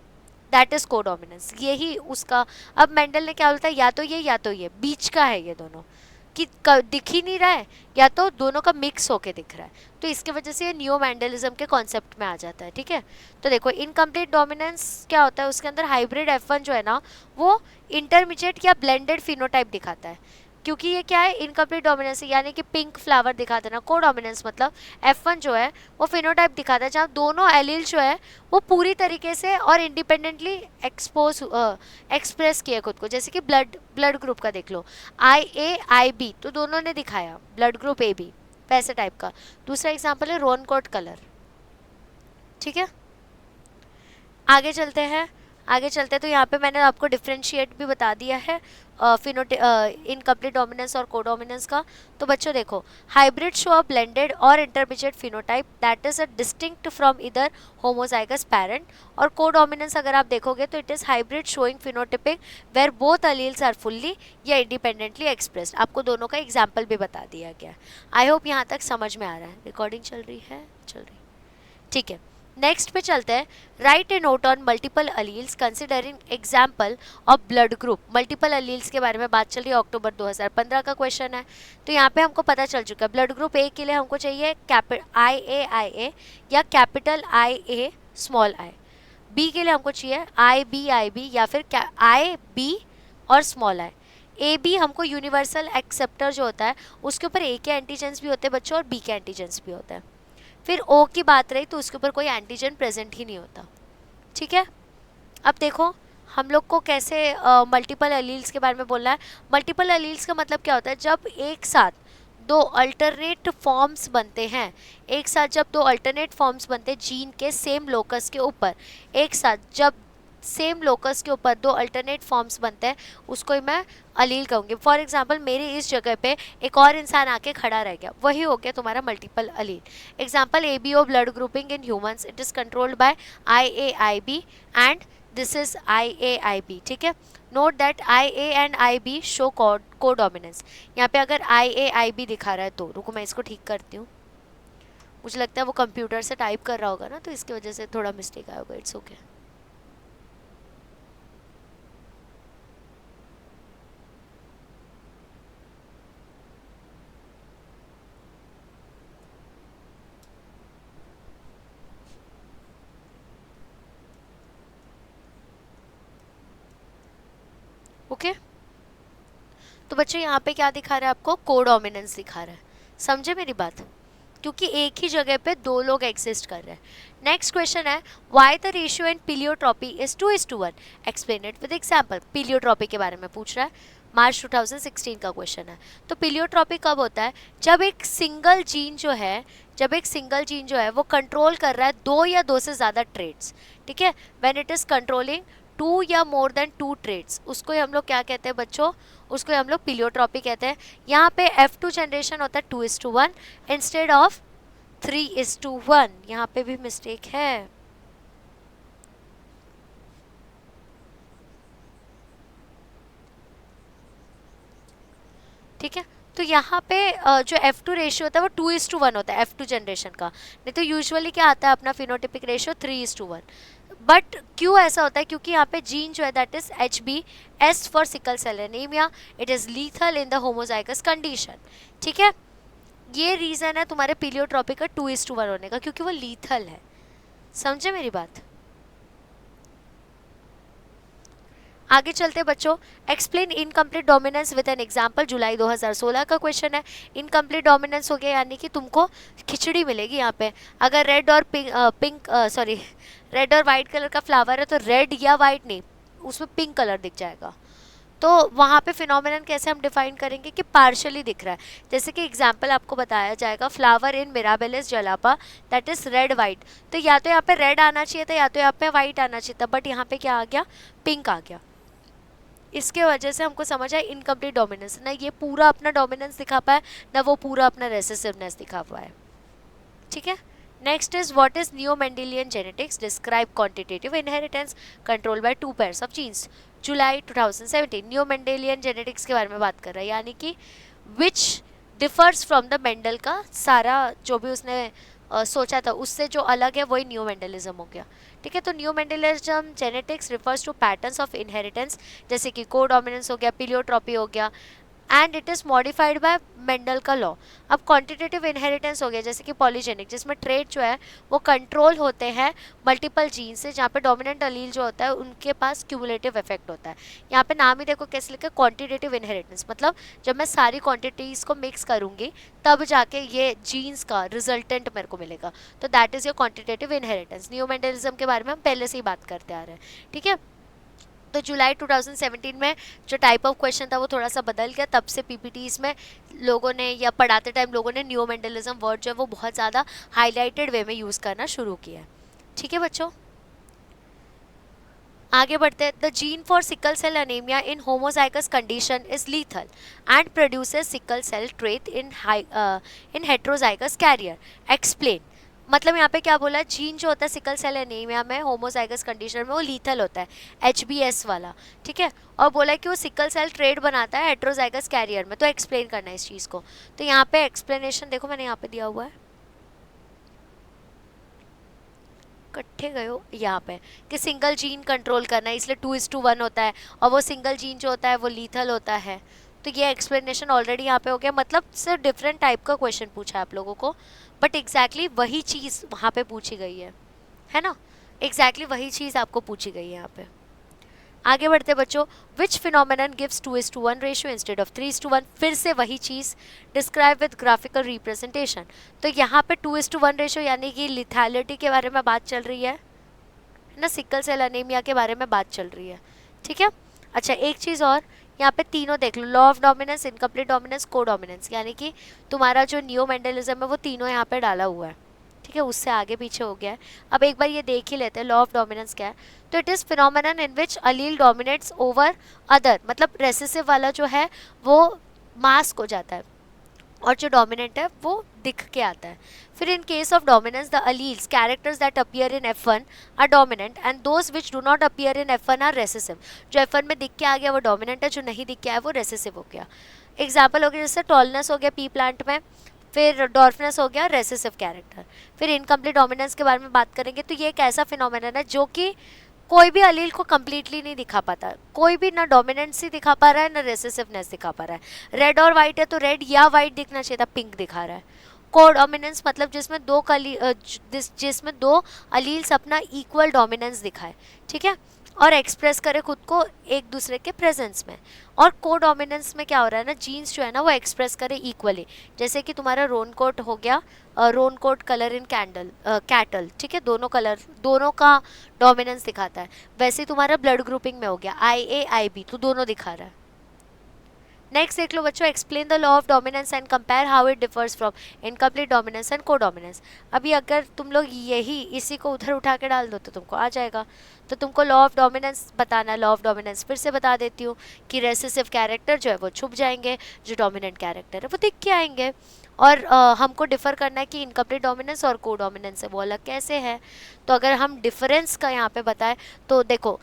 दैट इज कोडोमिनेंस। यही उसका, अब मेंडल ने क्या बोलता है, या तो ये बीच का है, ये दोनों कि दिख ही नहीं रहा है, या तो दोनों का मिक्स होके दिख रहा है, तो इसके वजह से ये नियो मेंडलिज्म के कॉन्सेप्ट में आ जाता है, ठीक है। तो देखो इनकम्प्लीट डोमिनेंस क्या होता है, उसके अंदर हाइब्रिड F1 जो है ना वो इंटरमीडिएट या ब्लेंडेड फिनोटाइप दिखाता है, क्योंकि ये क्या है इनकम्प्लीट डोमिनेंस, यानी कि पिंक फ्लावर दिखा देना। कोडोमिनेंस मतलब F1 जो है वो फिनोटाइप दिखाता है जहाँ दोनों एलील जो है वो पूरी तरीके से और इंडिपेंडेंटली एक्सप्रेस किए खुद को, जैसे कि ब्लड ग्रुप का देख लो, IA IB तो दोनों ने दिखाया ब्लड ग्रुप AB, वैसे टाइप का। दूसरा एग्जाम्पल है रोन कोट कलर, ठीक है। आगे चलते हैं, तो यहाँ पे मैंने आपको डिफ्रेंशिएट भी बता दिया है इनकम्प्लीट डोमिनेंस और कोडोमिनेंस का। तो बच्चों देखो, हाइब्रिड शो अ ब्लेंडेड और intermediate phenotype that is a distinct from इधर होमोजाइगस पेरेंट, और कोडोमिनेंस अगर आप देखोगे तो it is hybrid showing phenotypic where both alleles are fully या इंडिपेंडेंटली एक्सप्रेस्ड। आपको दोनों का एग्जाम्पल भी बता दिया गया। आई होप यहाँ तक समझ में आ रहा है। रिकॉर्डिंग चल रही है, ठीक है। नेक्स्ट पे चलते हैं, right A note on multiple alleles considering example of blood group. Multiple alleles के बारे में बात चल रही है, अक्टूबर 2015 का क्वेश्चन है। तो यहाँ पे हमको पता चल चुका है ब्लड ग्रुप ए के लिए हमको चाहिए IA या capital IA small i, B के लिए हमको चाहिए IB या फिर IB और स्मॉल i। ए बी हमको यूनिवर्सल एक्सेप्टर जो होता है उसके ऊपर ए के एंटीजेंस भी होते हैं बच्चों और बी के एंटीजेंस भी होते हैं। फिर ओ की बात रही तो उसके ऊपर कोई एंटीजन प्रेजेंट ही नहीं होता, ठीक है। अब देखो हम लोग को कैसे मल्टीपल अलील्स के बारे में बोलना है। मल्टीपल अलील्स का मतलब क्या होता है, जब एक साथ दो अल्टरनेट फॉर्म्स बनते हैं, एक साथ जब दो अल्टरनेट फॉर्म्स बनते हैं जीन के सेम लोकस के ऊपर, एक साथ जब सेम लोकस के ऊपर दो अल्टरनेट फॉर्म्स बनते हैं उसको ही मैं अलील कहूँगी। फॉर एग्जांपल मेरी इस जगह पे एक और इंसान आके खड़ा रह गया, वही हो गया तुम्हारा multiple allele. Example ABO blood grouping in humans, it is controlled by IAIB and this is IAIB, ठीक है। Note that IA and IB show codominance. यहाँ पे अगर IAIB दिखा रहा है तो रुको मैं इसको ठीक करती हूँ, मुझे लगता है वो कंप्यूटर से टाइप कर रहा होगा ना तो इसकी वजह से थोड़ा मिस्टेक आया होगा। It's okay. ओके तो बच्चों यहाँ पे क्या दिखा रहा है आपको, कोडोमिनेंस दिखा रहा है, समझे मेरी बात, क्योंकि एक ही जगह पे दो लोग एग्जिस्ट कर रहे हैं। नेक्स्ट क्वेश्चन है why the ratio in pleiotropy is 2:1, explain it with example. Pleiotropy के बारे में पूछ रहा है, मार्च 2016 का क्वेश्चन है। तो पिलियोट्रॉपी कब होता है, जब एक सिंगल जीन जो है वो कंट्रोल कर रहा है दो या दो से ज़्यादा ट्रेड्स, ठीक है, व्हेन इट इज़ कंट्रोलिंग 2 या मोर देन 2 ट्रेड्स, उसको ही हम लोग क्या कहते हैं बच्चों, उसको ही हम लोग पिलियोट्रॉपी कहते हैं। यहाँ पे F2 जनरेशन होता है 2:1 इंस्टेड ऑफ 3:1, यहाँ पे भी मिस्टेक है। ठीक है, तो यहाँ पे जो F2 रेशियो होता है वो 2:1 होता है F2 जनरेशन का, नहीं तो यूजुअली क्या आता है अपना फिनोटिपिक रेशियो 3:1। बट क्यों ऐसा होता है, क्योंकि यहाँ पे जीन जो है that is HbS for sickle cell anaemia, it is lethal in the homozygous condition. ठीक है, ये रीजन है तुम्हारे पिलियोट्रॉपी का 2:1 होने का, क्योंकि वो लीथल है, समझे मेरी बात। आगे चलते बच्चों, explain incomplete dominance with an example, July 2016 का क्वेश्चन है। इनकम्प्लीट डोमिनेंस हो गया यानी कि तुमको खिचड़ी मिलेगी यहाँ पे, अगर रेड और वाइट कलर का फ्लावर है तो रेड या वाइट नहीं, उसमें पिंक कलर दिख जाएगा। तो वहाँ पे फिनोमिनन कैसे हम डिफाइन करेंगे कि पार्शियली दिख रहा है, जैसे कि एग्जांपल आपको बताया जाएगा, flower in Mirabilis jalapa that is red white, तो या तो यहाँ पे रेड आना चाहिए था या तो यहाँ पे वाइट आना चाहिए था, बट यहाँ पे क्या आ गया, पिंक आ गया। इसके वजह से हमको समझ आया इनकम्प्लीट डोमिनेंस, ना ये पूरा अपना डोमिनेंस दिखा पाए ना वो पूरा अपना रेसेसिवनेस दिखा पाए। ठीक है, next is what is new Mendelian genetics, describe quantitative inheritance control by 2 pairs of genes, July 2017। New Mendelian genetics के बारे में बात कर रहा है, यानी कि which differs from the Mendel का सारा जो भी उसने सोचा था उससे जो अलग है वही न्यू मेंडलिज्म हो गया। ठीक है, तो new Mendelism genetics refers to patterns of inheritance, जैसे कि कोडोमिनेंस हो गया, पिलियोट्रॉपी हो गया, and it is modified by Mendel का लॉ। अब क्वांटिटेटिव इनहेरिटेंस हो गया जैसे कि पॉलीजेनिक, जिसमें ट्रेट जो है वो कंट्रोल होते हैं मल्टीपल जीन से, जहाँ पे डोमिनेंट अलील जो होता है उनके पास क्यूमुलेटिव इफेक्ट होता है। यहाँ पे नाम ही देखो कैसे लिखा, क्वांटिटेटिव इनहेरिटेंस, मतलब जब मैं सारी क्वांटिटीज़ को मिक्स करूँगी तब जाके ये जीन्स का रिजल्टेंट मेरे को मिलेगा, तो that is your quantitative inheritance. New Mendelism के बारे में हम पहले से ही बात करते आ रहे हैं। ठीक है, तो जुलाई 2017 में जो टाइप ऑफ क्वेश्चन था वो थोड़ा सा बदल गया, तब से पीपीटीज में लोगों ने या पढ़ाते टाइम लोगों ने न्यू मेंडलिज्म वर्ड जो है वो बहुत ज़्यादा हाईलाइटेड वे में यूज़ करना शुरू किया है। ठीक है बच्चों, आगे बढ़ते हैं। The gene for sickle cell anaemia in homozygous condition is lethal and produces sickle cell trait in heterozygous carrier, explain. मतलब यहाँ पे क्या बोला, जीन जो होता है सिकल सेल एनीमिया में होमोजाइगस कंडीशन में वो लीथल होता है, HbS वाला। ठीक है, और बोला है कि वो सिकल सेल ट्रेड बनाता है हेट्रोजाइगस कैरियर में, तो एक्सप्लेन करना है इस चीज़ को। तो यहाँ पे एक्सप्लेनेशन देखो मैंने यहाँ पे दिया हुआ है, इकट्ठे गए हो यहाँ पे, कि सिंगल जीन कंट्रोल करना है इसलिए 2:1 होता है, और वो सिंगल जीन जो होता है वो लीथल होता है। तो ये एक्सप्लेनेशन ऑलरेडी यहाँ पे हो गया, मतलब सिर्फ डिफरेंट टाइप का क्वेश्चन पूछा है आप लोगों को, बट एग्जैक्टली वही चीज़ वहाँ पे पूछी गई है ना, एग्जैक्टली वही चीज़ आपको पूछी गई है यहाँ पे। आगे बढ़ते बच्चों, which phenomenon gives 2:1 ratio instead of 3:1, फिर से वही चीज़, डिस्क्राइब विद ग्राफिकल रिप्रेजेंटेशन। तो यहाँ पे 2:1 रेशियो यानी कि लिथैलिटी के बारे में बात चल रही है ना, सिकल सेल अनीमिया के बारे में बात चल रही है। ठीक है, अच्छा एक चीज़ और, यहाँ पे तीनों देख लो, law of dominance, incomplete dominance, codominance, यानी कि तुम्हारा जो न्यू मेंडलिज्म है वो तीनों यहाँ पे डाला हुआ है। ठीक है, उससे आगे पीछे हो गया है। अब एक बार ये देख ही लेते हैं लॉ ऑफ डोमिनेंस क्या है। तो it is phenomenon in which allele dominates over other, मतलब रेसेसिव वाला जो है वो मास्क हो जाता है और जो डोमिनेंट है वो दिख के आता है। फिर in case of dominance the alleles characters that appear in F1 are dominant and those which do not appear in F1 are recessive. जो F1 में दिख के आ गया वो डोमिनेंट है, जो नहीं दिख के आया वो रेसेसिव हो गया। एग्जाम्पल हो गया जैसे टॉलनेस हो गया पी प्लांट में, फिर डॉर्फनेस हो गया रेसेसिव कैरेक्टर। फिर इनकम्प्लीट डोमिनेंस के बारे में बात करेंगे, तो ये एक ऐसा फिनोमिनन है जो कि कोई भी अलील को कम्प्लीटली नहीं दिखा पाता, कोई भी ना डोमिनेंसी दिखा पा रहा है ना रेसेसिवनेस दिखा पा रहा है। रेड और वाइट है तो रेड या वाइट दिखना चाहिए था, पिंक दिखा रहा है। कोडोमिनेंस मतलब जिसमें दो अलील्स अपना इक्वल डोमिनेंस दिखाए। ठीक है, और एक्सप्रेस करे खुद को एक दूसरे के प्रेजेंस में। और को डोमिनेंस में क्या हो रहा है ना, जीन्स जो है ना वो एक्सप्रेस करे इक्वली। जैसे कि तुम्हारा रोन कोट हो गया, रोन कोट कलर इन कैंडल कैटल, ठीक है, दोनों कलर दोनों का डोमिनेंस दिखाता है। वैसे ही तुम्हारा ब्लड ग्रुपिंग में हो गया IA IB, तो दोनों दिखा रहा है। नेक्स्ट देख लो बच्चों, explain the law of dominance and compare how it differs from incomplete dominance and को डोमिनेंस। अभी अगर तुम लोग यही इसी को उधर उठा के डाल दो तो तुमको आ जाएगा। तो तुमको लॉ ऑफ डोमिनेंस बताना है। लॉ ऑफ डोमिनेंस फिर से बता देती हूँ कि रेसेसिव कैरेक्टर जो है वो छुप जाएंगे, जो डोमिनेंट कैरेक्टर है वो दिख के आएंगे। और हमको डिफर करना है कि इनकम्प्लीट डोमिनेंस और को डोमिनेंस है वो अलग कैसे है। तो अगर हम डिफरेंस का यहाँ पे बताएं तो देखो,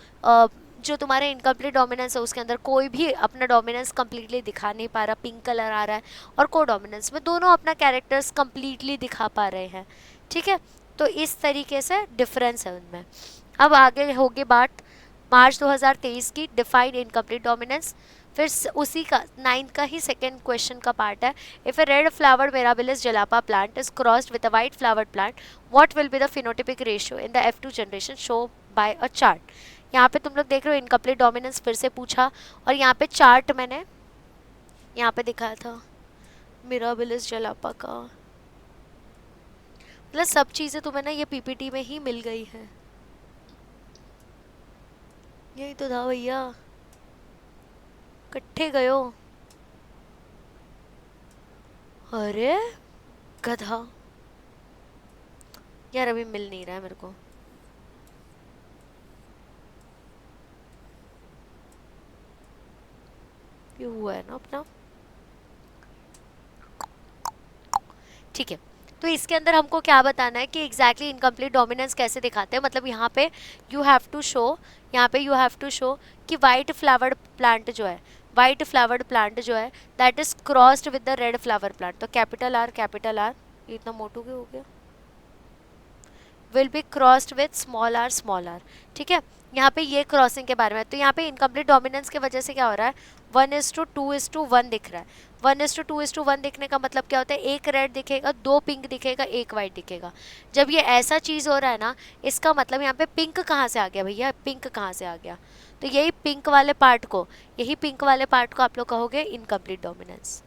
जो तुम्हारे इनकम्प्लीट डोमिनेंस है उसके अंदर कोई भी अपना डोमिनेंस कम्प्लीटली दिखा नहीं पा रहा, पिंक कलर आ रहा है। और को डोमिनेंस में दोनों अपना कैरेक्टर्स कम्प्लीटली दिखा पा रहे हैं, ठीक है। तो इस तरीके से डिफरेंस है उनमें। अब आगे होगी बात मार्च 2023 की, डिफाइन इनकम्प्लीट डोमिनेंस। फिर उसी का 9th का ही सेकेंड क्वेश्चन का पार्ट है। If a red flowered Mirabilis jalapa plant is crossed with a white flowered plant, what will be the phenotypic ratio in the F2 generation, show by a chart. यहाँ पे तुम लोग देख रहे हो इनकम्प्लीट डोमिनेंस फिर से पूछा, और यहाँ पे चार्ट मैंने यहाँ पे दिखाया था मिराबिलिस जलापा का। मतलब सब चीज़ें तुम्हें ना ये PPT में ही मिल गई है। यही तो था भैया, कट्ठे गयो। अरे गधा यार, अभी मिल नहीं रहा है मेरे को। ये हुआ है ना अपना, ठीक है। तो इसके अंदर हमको क्या बताना है कि एग्जैक्टली इनकम्प्लीट डोमिनेंस कैसे दिखाते हैं। मतलब यहाँ पे यू हैव टू शो, यहाँ पे यू हैव टू शो कि वाइट फ्लावर्ड प्लांट जो है, वाइट फ्लावर्ड प्लांट जो है that is crossed with the red flower plant. तो कैपिटल R, ये इतना मोटू क्यों हो गया, will be crossed with small r, ठीक है। यहाँ पे ये क्रॉसिंग के बारे में। तो यहाँ पे इनकम्प्लीट डोमिनेंस की वजह से क्या हो रहा है, 1:2:1 दिख रहा है। 1:2:1 दिखने का मतलब क्या होता है, एक रेड दिखेगा, दो पिंक दिखेगा, एक वाइट दिखेगा। जब ये ऐसा चीज़ हो रहा है ना, इसका मतलब यहाँ पे पिंक कहाँ से आ गया भैया, पिंक कहाँ से आ गया। तो यही पिंक वाले पार्ट को, आप लोग कहोगे इनकम्प्लीट डोमिनेंस।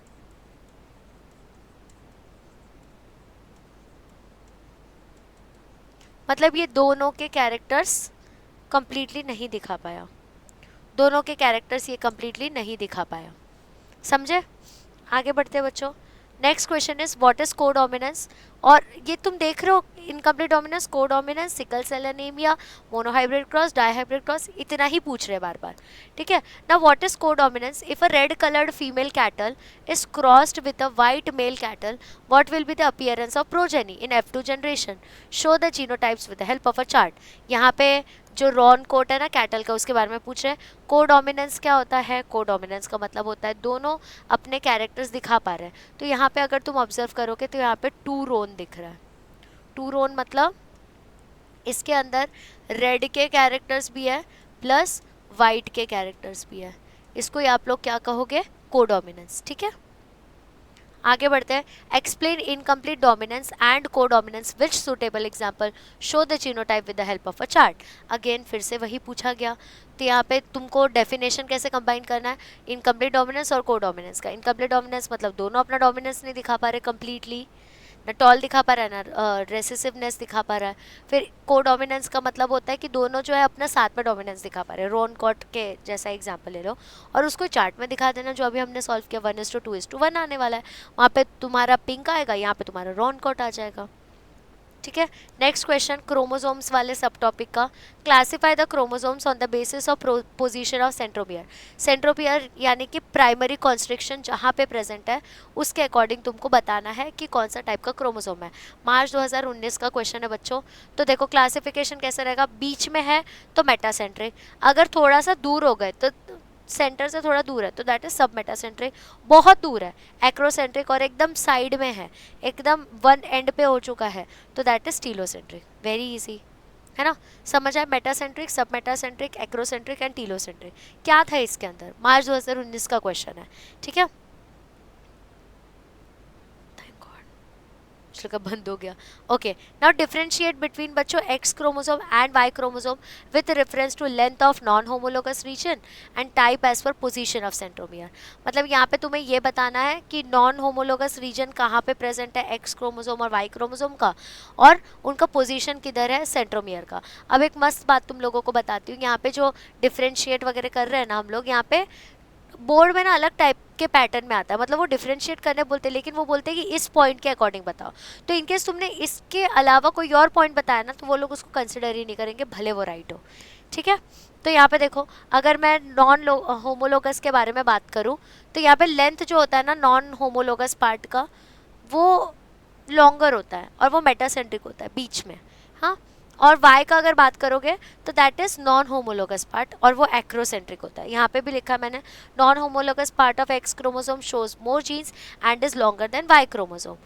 मतलब ये दोनों के कैरेक्टर्स कंप्लीटली नहीं दिखा पाया, दोनों के कैरेक्टर्स ये कंप्लीटली नहीं दिखा पाया, समझे। आगे बढ़ते हैं बच्चों। Next question is what is codominance. और ये तुम देख रहे हो incomplete dominance, codominance, sickle cell anaemia, monohybrid cross, dihybrid cross, इतना ही पूछ रहे बार बार, ठीक है ना। What is codominance, if a red coloured female cattle is crossed with a white male cattle, what will be the appearance of progeny in F2 generation, show the genotypes with the help of a chart. यहाँ पे जो रॉन कोट है ना कैटल का, उसके बारे में पूछ रहे हैं। को डोमिनेंस क्या होता है, को डोमिनेंस का मतलब होता है दोनों अपने कैरेक्टर्स दिखा पा रहे हैं। तो यहाँ पे अगर तुम ऑब्जर्व करोगे तो यहाँ पे 2 रोन दिख रहा है। 2 रोन मतलब इसके अंदर रेड के कैरेक्टर्स भी है प्लस वाइट के कैरेक्टर्स भी है। इसको ही आप लोग क्या कहोगे, को डोमिनेंस, ठीक है। आगे बढ़ते हैं। एक्सप्लेन इनकम्प्लीट डोमिनेंस एंड को dominance which suitable example, show the genotype with the help of a chart. Again फिर से वही पूछा गया। तो यहाँ पे तुमको डेफिनेशन कैसे कंबाइन करना है, इनकम्प्लीट डोमिनेंस और को डोमिनेंस का। इनकम्प्लीट डोमिनेंस मतलब दोनों अपना डोमिनेंस नहीं दिखा पा रहे कंप्लीटली, ना टॉल दिखा पा रहा है ना रेसेसिवनेस दिखा पा रहा है। फिर को डोमिनेंस का मतलब होता है कि दोनों जो है अपना साथ में डोमिनेंस दिखा पा रहे हैं। रोन कॉट के जैसा एग्जांपल ले लो और उसको चार्ट में दिखा देना, जो अभी हमने सॉल्व किया 1:2:1 आने वाला है। वहाँ पे तुम्हारा पिंक आएगा, यहाँ पे तुम्हारा रोन कॉट आ जाएगा, ठीक है। नेक्स्ट क्वेश्चन क्रोमोसोम्स वाले सब टॉपिक का। Classify the chromosomes on the basis of position of centromere. Centromere यानी कि प्राइमरी कॉन्स्ट्रिक्शन जहाँ पे प्रेजेंट है उसके अकॉर्डिंग तुमको बताना है कि कौन सा टाइप का क्रोमोसोम है। मार्च 2019 का क्वेश्चन है बच्चों। तो देखो क्लासिफिकेशन कैसे रहेगा, बीच में है तो मेटासेंट्रिक, अगर थोड़ा सा दूर हो गए तो सेंटर से थोड़ा दूर है तो दैट इज सब मेटासेंट्रिक, बहुत दूर है एक्रोसेंट्रिक, और एकदम साइड में है, एकदम वन एंड पे हो चुका है तो that is telocentric. Very easy है ना, समझ आए। मेटासेंट्रिक, सब मेटासेंट्रिक, एक्रोसेंट्रिक एंड टीलोसेंट्रिक क्या था इसके अंदर, मार्च 2019 का क्वेश्चन है, ठीक है। थैंक गॉड कुछ लगा बंद हो गया। ओके, नाउ डिफरेंशिएट बिटवीन बच्चों X chromosome and Y chromosome with reference to length of non homologous region and type as per position of centromere. मतलब यहाँ पे तुम्हें ये बताना है कि नॉन होमोलोगस रीजन कहाँ पे प्रेजेंट है एक्स क्रोमोसोम और वाई क्रोमोसोम का, और उनका पोजीशन किधर है सेंट्रोमियर का। अब एक मस्त बात तुम लोगों को बताती हूँ, यहाँ पे जो डिफरेंशिएट वगैरह कर रहे हैं ना हम लोग, यहाँ पे बोर्ड में ना अलग टाइप के पैटर्न में आता है, मतलब वो डिफरेंशिएट करने बोलते हैं लेकिन वो बोलते हैं कि इस पॉइंट के अकॉर्डिंग बताओ। तो इनकेस तुमने इसके अलावा कोई और पॉइंट बताया ना तो वो लोग उसको कंसिडर ही नहीं करेंगे, भले वो राइट हो। ठीक है, तो यहाँ पे देखो, अगर मैं नॉन होमोलोगस के बारे में बात करूँ तो यहाँ पे लेंथ जो होता है ना नॉन होमोलोगस पार्ट का, वो लॉन्गर होता है और वो मेटासेंट्रिक होता है बीच में। हाँ, और y का अगर बात करोगे तो that is non homologous part और वो एक्रोसेंट्रिक होता है। यहाँ पे भी लिखा मैंने, non homologous part of X chromosome shows more genes and is longer than y chromosome.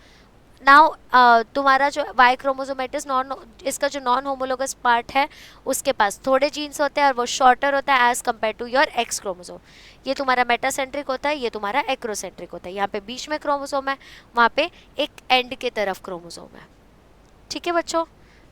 Now तुम्हारा जो y chromosome it is non, इसका जो नॉन होमोलोगस पार्ट है उसके पास थोड़े जीन्स होते हैं और वो शॉर्टर होता है as compare to your X chromosome. ये तुम्हारा मेटासेंट्रिक होता है, ये तुम्हारा एक्रोसेंट्रिक होता है। यहाँ पे बीच में क्रोमोसोम है, वहाँ पे एक एंड की तरफ क्रोमोसोम है। ठीक है बच्चों,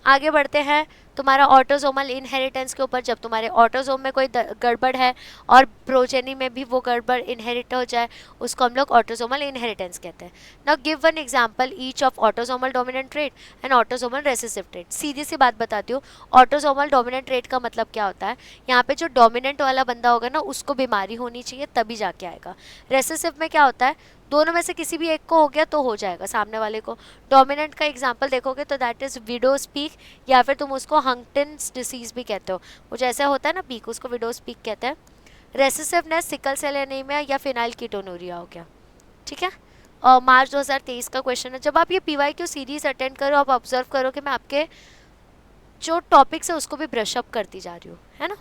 आगे बढ़ते हैं तुम्हारा ऑटोसोमल इनहेरिटेंस के ऊपर। जब तुम्हारे ऑटोसोम में कोई गड़बड़ है और प्रोजेनी में भी वो गड़बड़ इनहेरिट हो जाए, उसको हम लोग ऑटोसोमल इनहेरिटेंस कहते हैं। Now give one example each of autosomal dominant trait and autosomal recessive trait. सीधी सी बात बताती हूँ, ऑटोसोमल डोमिनेंट ट्रेट का मतलब क्या होता है, यहाँ पे जो डोमिनेंट वाला बंदा होगा ना उसको बीमारी होनी चाहिए तभी जाके आएगा। रेसेसिव में क्या होता है, दोनों में से किसी भी एक को हो गया तो हो जाएगा सामने वाले को। डोमिनेंट का एग्जांपल देखोगे तो दैट इज विडोज पीक, या फिर तुम उसको हंटिंग्टन्स डिसीज भी कहते हो, वो जैसे होता है ना पीक, उसको विडोज पीक कहते हैं। रेसेसिवनेस सिकल सेल एनीमिया या फिनाइल कीटोनूरिया हो गया। ठीक है, और मार्च 2023 का क्वेश्चन है। जब आप ये PYQ सीरीज अटेंड करो, आप ऑब्जर्व करो कि मैं आपके जो टॉपिक्स है उसको भी ब्रश अप करती जा रही हूँ, है ना।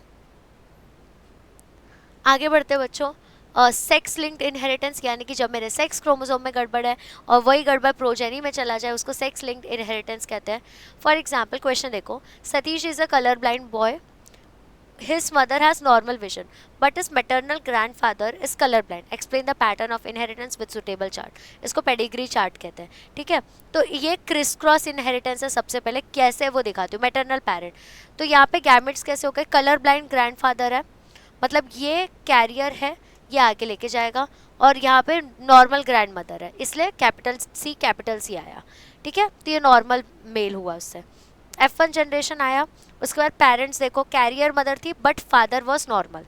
आगे बढ़ते बच्चों, सेक्स लिंक्ड इनहेरिटेंस, यानी कि जब मेरे सेक्स क्रोमोसोम में गड़बड़ है और वही गड़बड़ प्रोजेनी में चला जाए उसको सेक्स लिंक्ड इनहेरिटेंस कहते हैं। फॉर एग्जांपल क्वेश्चन देखो, Satish is a colour blind boy, his mother has normal vision but his maternal grandfather is color blind, explain the pattern of inheritance with suitable chart। इसको पेडिग्री चार्ट कहते हैं। ठीक है, तो ये क्रिस क्रॉस इनहेरिटेंस है। सबसे पहले कैसे वो दिखाती हूँ, मैटरनल पेरेंट, तो यहाँ पे गैमेट्स कैसे हो गए, कलर ब्लाइंड ग्रैंडफादर है, मतलब ये कैरियर है, ये आगे लेके जाएगा, और यहाँ पे नॉर्मल ग्रैंड मदर है, इसलिए कैपिटल सी आया। ठीक है, तो ये नॉर्मल मेल हुआ उससे, F1 जनरेशन आया। उसके बाद पेरेंट्स देखो, कैरियर मदर थी बट फादर वॉज नॉर्मल,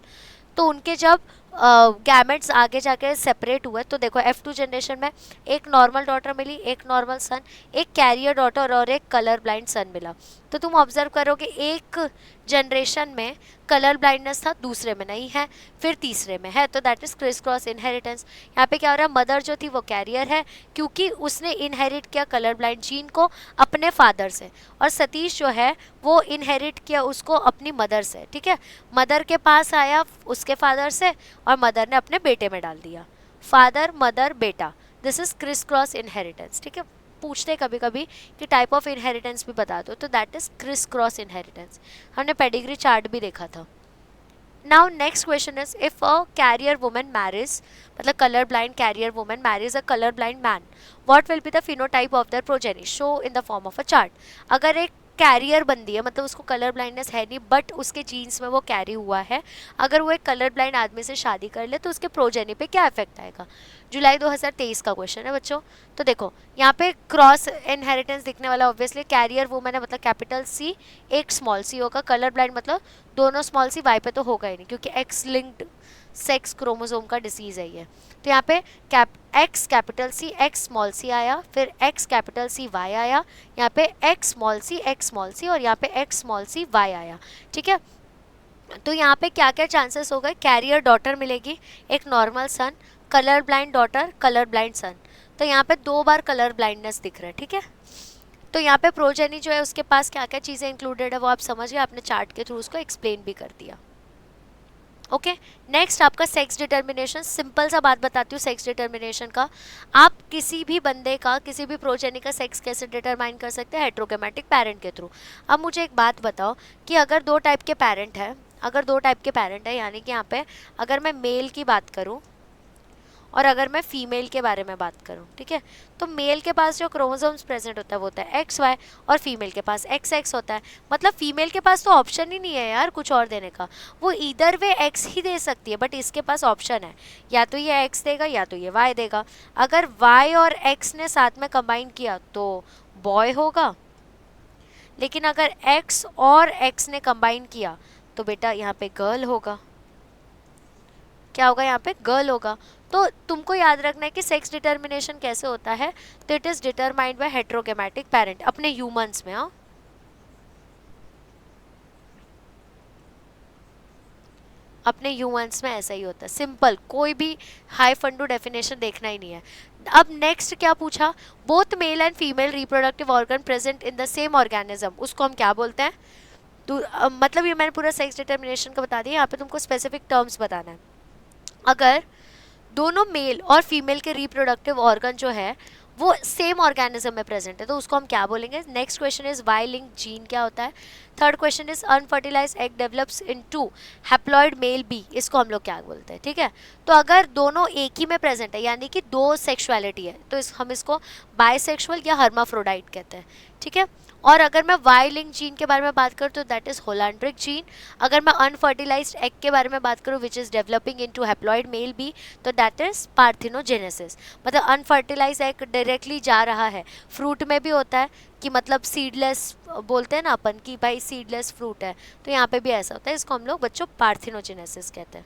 तो उनके जब गैमेट्स आगे जाके सेपरेट हुए तो देखो F2 जनरेशन में एक नॉर्मल डॉटर मिली, एक नॉर्मल सन, एक कैरियर डॉटर और एक कलर ब्लाइंड सन मिला। तो तुम ऑब्जर्व करोगे एक जनरेशन में कलर ब्लाइंडनेस था, दूसरे में नहीं है, फिर तीसरे में है, तो that is criss cross inheritance. यहाँ पे क्या हो रहा है, मदर जो थी वो कैरियर है क्योंकि उसने इनहेरिट किया कलर ब्लाइंड जीन को अपने फादर से, और सतीश जो है वो इनहेरिट किया उसको अपनी मदर से। ठीक है, मदर के पास आया उसके फादर से और मदर ने अपने बेटे में डाल दिया, फादर मदर बेटा, this is criss cross inheritance. ठीक है, पूछते कभी कभी कि टाइप ऑफ इनहेरिटेंस भी बता दो, तो that is criss cross inheritance. हमने पेडिग्री चार्ट भी देखा था। Now next question is, if a carrier woman marries, मतलब colour blind carrier woman marries a colour blind man, what will be the phenotype of their progeny, show in the form of a chart. अगर एक कैरियर बंदी है, मतलब उसको कलर ब्लाइंडनेस है नहीं बट उसके जीन्स में वो कैरी हुआ है, अगर वो एक कलर ब्लाइंड आदमी से शादी कर ले तो उसके प्रोजेनी पे क्या इफेक्ट आएगा। जुलाई 2023 का क्वेश्चन है बच्चों। तो देखो यहाँ पे क्रॉस इनहेरिटेंस दिखने वाला, ऑब्वियसली कैरियर वुमन है मतलब कैपिटल सी, एक स्मॉल सी होगा, कलर ब्लाइंड मतलब दोनों स्मॉल सी, वाई पे तो होगा ही नहीं क्योंकि एक्स लिंक्ड सेक्स क्रोमोसोम का डिसीज है ये। तो यहाँ पे X capital C X small C आया, फिर एक्स कैपिटल सी वाई आया, यहाँ पे एक्स स्मॉल सी और यहाँ पे एक्स स्मॉल सी वाई आया। ठीक है, तो यहाँ पे क्या क्या चांसेस हो गए, कैरियर डॉटर मिलेगी, एक normal son, colour blind daughter, colour blind son. तो यहाँ पे 2 बार कलर ब्लाइंडनेस दिख रहा है। ठीक है, तो यहाँ पे प्रोजेनी जो है उसके पास क्या क्या चीज़ें इंक्लूडेड है वो आप समझ गए, आपने चार्ट के थ्रू उसको एक्सप्लेन भी कर दिया। ओके, नेक्स्ट आपका सेक्स डिटर्मिनेशन। सिंपल सा बात बताती हूँ सेक्स डिटर्मिनेशन का, आप किसी भी बंदे का किसी भी प्रोजेनी का सेक्स कैसे डिटरमाइन कर सकते हैं, हेट्रोगेमेटिक पेरेंट के थ्रू। अब मुझे एक बात बताओ कि अगर 2 टाइप के पेरेंट है, यानी कि यहाँ पे अगर मैं मेल की बात करूँ और अगर मैं फीमेल के बारे में बात करूं, ठीक है, तो मेल के पास जो क्रोमोसोम्स प्रेजेंट होता है वो होता है XY और फीमेल के पास XX होता है। मतलब फीमेल के पास तो ऑप्शन ही नहीं है यार कुछ और देने का, वो इधर वे X ही दे सकती है, बट इसके पास ऑप्शन है, या तो ये X देगा या तो ये Y देगा। अगर Y और X ने साथ में कंबाइन किया तो बॉय होगा, लेकिन अगर X और X ने कंबाइन किया तो बेटा यहाँ पे गर्ल होगा। क्या होगा यहाँ पे? गर्ल होगा। तो तुमको याद रखना है कि सेक्स डिटर्मिनेशन कैसे होता है, तो it is determined by heterogametic parent अपने ह्यूमंस में। हाँ, अपने ह्यूमंस में ऐसा ही होता है, सिंपल, कोई भी हाई फंडू डेफिनेशन देखना ही नहीं है। अब नेक्स्ट क्या पूछा? Both male and female reproductive organ present in the same organism, उसको हम क्या बोलते हैं? तो मतलब ये मैंने पूरा सेक्स डिटर्मिनेशन का बता दिया, यहाँ पे तुमको स्पेसिफिक टर्म्स बताना है। अगर दोनों मेल और फीमेल के रिप्रोडक्टिव ऑर्गन जो है वो सेम ऑर्गेनिज्म में प्रेजेंट है तो उसको हम क्या बोलेंगे? Next question is Y link gene क्या होता है? Third question is unfertilize egg develops into haploid male bee, इसको हम लोग क्या बोलते हैं? ठीक है, तो अगर दोनों एक ही में प्रेजेंट है यानी कि दो सेक्सुअलिटी है तो हम इसको बाइसेक्सुअल या हर्माफ्रोडाइट कहते हैं। ठीक है, और अगर मैं वाई लिंक जीन के बारे में बात करूँ तो दैट इज होलांड्रिक जीन। अगर मैं अनफर्टिलाइज्ड एग के बारे में बात करूँ which is developing into haploid male bee, तो दैट इज पार्थिनोजेनेसिस। मतलब अनफर्टिलाइज एग डायरेक्टली जा रहा है, फ्रूट में भी होता है कि मतलब सीडलेस बोलते हैं ना अपन कि भाई सीडलेस फ्रूट है, तो यहाँ पे भी ऐसा होता है, इसको हम लोग बच्चों पार्थिनोजेनेसिस कहते हैं।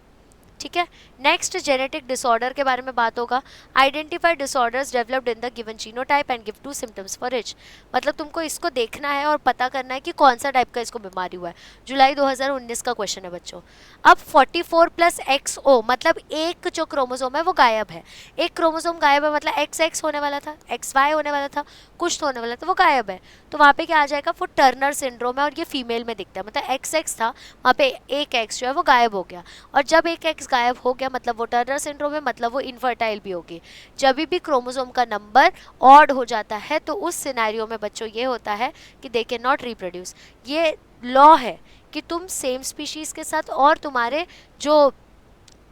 ठीक है, नेक्स्ट जेनेटिक डिसऑर्डर के बारे में बात होगा। Identify disorders developed in the given genotype and give 2 symptoms for each. मतलब तुमको इसको देखना है और पता करना है कि कौन सा टाइप का इसको बीमारी हुआ है। जुलाई 2019 का क्वेश्चन है बच्चों। अब 44 प्लस XO मतलब एक जो क्रोमोसोम है वो गायब है, एक क्रोमोसोम गायब है, मतलब XX होने वाला था, XY होने वाला था, कुछ तो होने वाला था, वो गायब है, तो वहाँ पे क्या आ जाएगा? वो टर्नर सिंड्रोम है और ये फीमेल में दिखता है। मतलब XX था, वहाँ पे एक X जो है वो गायब हो गया, और जब एक X गायब हो गया मतलब वो टर्नर सिंड्रोम है, मतलब वो इनफर्टाइल भी होगी। जब भी क्रोमोसोम का नंबर ऑड हो जाता है तो उस सिनेरियो में बच्चों ये होता है कि दे कैन नॉट रिप्रोड्यूस। ये लॉ है कि तुम सेम स्पीशीज के साथ और तुम्हारे जो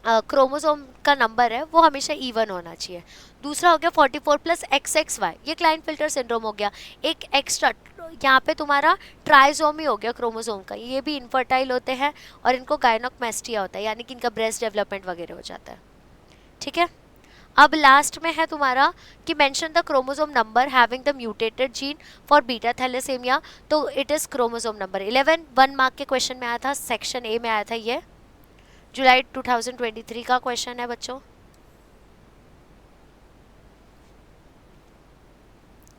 क्रोमोसोम का नंबर है वो हमेशा इवन होना चाहिए। दूसरा हो गया 44 प्लस XXY, ये क्लाइनफिल्टर सिंड्रोम हो गया, एक एक्स्ट्रा यहाँ पे तुम्हारा ट्राइजोमी हो गया क्रोमोसोम का, ये भी इनफर्टाइल होते हैं और इनको गायनोकमेस्टिया होता है यानी कि इनका ब्रेस्ट डेवलपमेंट वगैरह हो जाता है। ठीक है, अब लास्ट में है तुम्हारा कि mention the chromosome number having the mutated gene for beta thalassaemia, तो it is chromosome number 11। 1 mark के क्वेश्चन में आया था, सेक्शन ए में आया था, ये जुलाई 2023 का क्वेश्चन है बच्चों।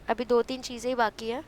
अभी 2-3 चीजें ही बाकी है।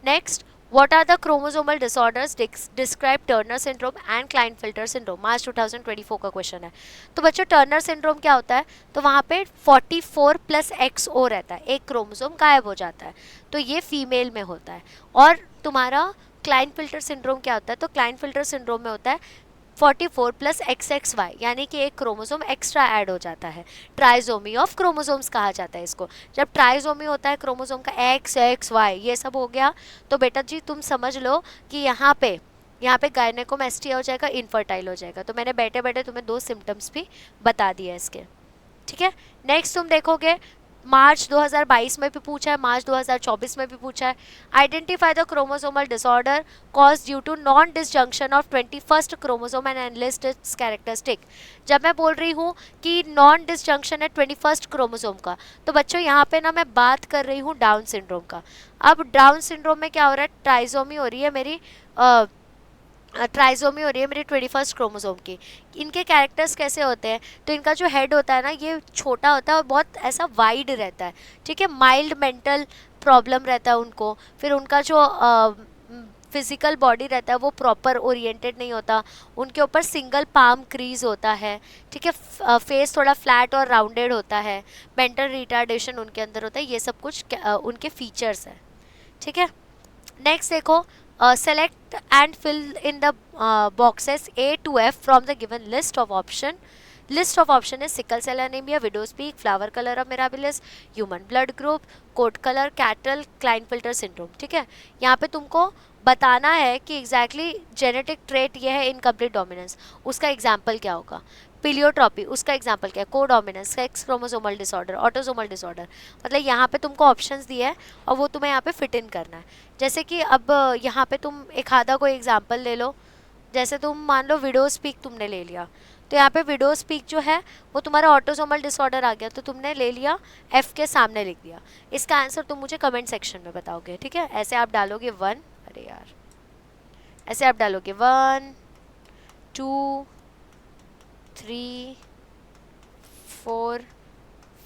Next, what are the chromosomal disorders describe Turner syndrome and Klinefelter syndrome? March 2024 का क्वेश्चन है। तो बच्चों टर्नर सिंड्रोम क्या होता है? तो वहाँ पे 44 प्लस XO रहता है, एक क्रोमोसोम गायब हो जाता है, तो ये फीमेल में होता है। और तुम्हारा क्लाइनफिल्टर सिंड्रोम क्या होता है? तो क्लाइनफिल्टर सिंड्रोम में होता है 44 प्लस XXY यानी कि एक क्रोमोसोम एक्स्ट्रा ऐड हो जाता है, ट्राइजोमी ऑफ क्रोमोसोम्स कहा जाता है इसको। जब ट्राइजोमी होता है क्रोमोसोम का XXY ये सब हो गया तो बेटा जी तुम समझ लो कि यहाँ पे गायनेकोमेस्टिया हो जाएगा, इनफर्टाइल हो जाएगा। तो मैंने बैठे बैठे तुम्हें 2 सिम्टम्स भी बता दिए इसके। ठीक है, नेक्स्ट तुम देखोगे मार्च 2022 में भी पूछा है, मार्च 2024 में भी पूछा है। Identify the chromosomal disorder cause due to non disjunction of 21st chromosome and analyst its characteristic. जब मैं बोल रही हूँ कि नॉन डिसजंक्शन है 21st क्रोमोसोम का, तो बच्चों यहाँ पे ना मैं बात कर रही हूँ डाउन सिंड्रोम का। अब डाउन सिंड्रोम में क्या हो रहा है? ट्राइजोमी हो रही है मेरी, ट्राइजोमी हो रही है मेरी 21st क्रोमोसोम की। इनके कैरेक्टर्स कैसे होते हैं? तो इनका जो हेड होता है ना ये छोटा होता है और बहुत ऐसा वाइड रहता है। ठीक है, माइल्ड मेंटल प्रॉब्लम रहता है उनको, फिर उनका जो फिजिकल बॉडी रहता है वो प्रॉपर ओरिएंटेड नहीं होता, उनके ऊपर सिंगल पाम क्रीज होता है। ठीक है, फेस थोड़ा फ्लैट और राउंडेड होता है, मेंटल रिटार्डेशन उनके अंदर होता है, ये सब कुछ उनके फीचर्स हैं। ठीक है, नेक्स्ट देखो, select and fill in the boxes A to F from the given list of option. List of option is sickle cell anemia, widow's peak, flower color of mirabilis, human blood group, coat color, cattle, Klinefelter syndrome. ठीक है, यहाँ पे तुमको बताना है कि एग्जैक्टली जेनेटिक ट्रेट ये है इनकम्प्लीट डोमिनेंस, उसका एग्जाम्पल क्या होगा? पिलियोट्रॉपी, उसका एग्जाम्पल क्या है? Codominance, sex chromosomal disorder, autosomal disorder. मतलब यहाँ पे तुमको ऑप्शंस दिए हैं और वो तुम्हें यहाँ पे फिट इन करना है। जैसे कि अब यहाँ पे तुम एक आधा कोई एग्जाम्पल ले लो। जैसे तुम मान लो विडो स्पीक तुमने ले लिया, तो यहाँ पे विडो स्पीक जो है वो तुम्हारा ऑटोसोमल डिसऑर्डर आ गया, तो तुमने ले लिया एफ के सामने लिख दिया। इसका आंसर तुम मुझे कमेंट सेक्शन में बताओगे, ठीक है? ऐसे आप डालोगे 1, अरे यार, ऐसे आप डालोगे 1 2 3 4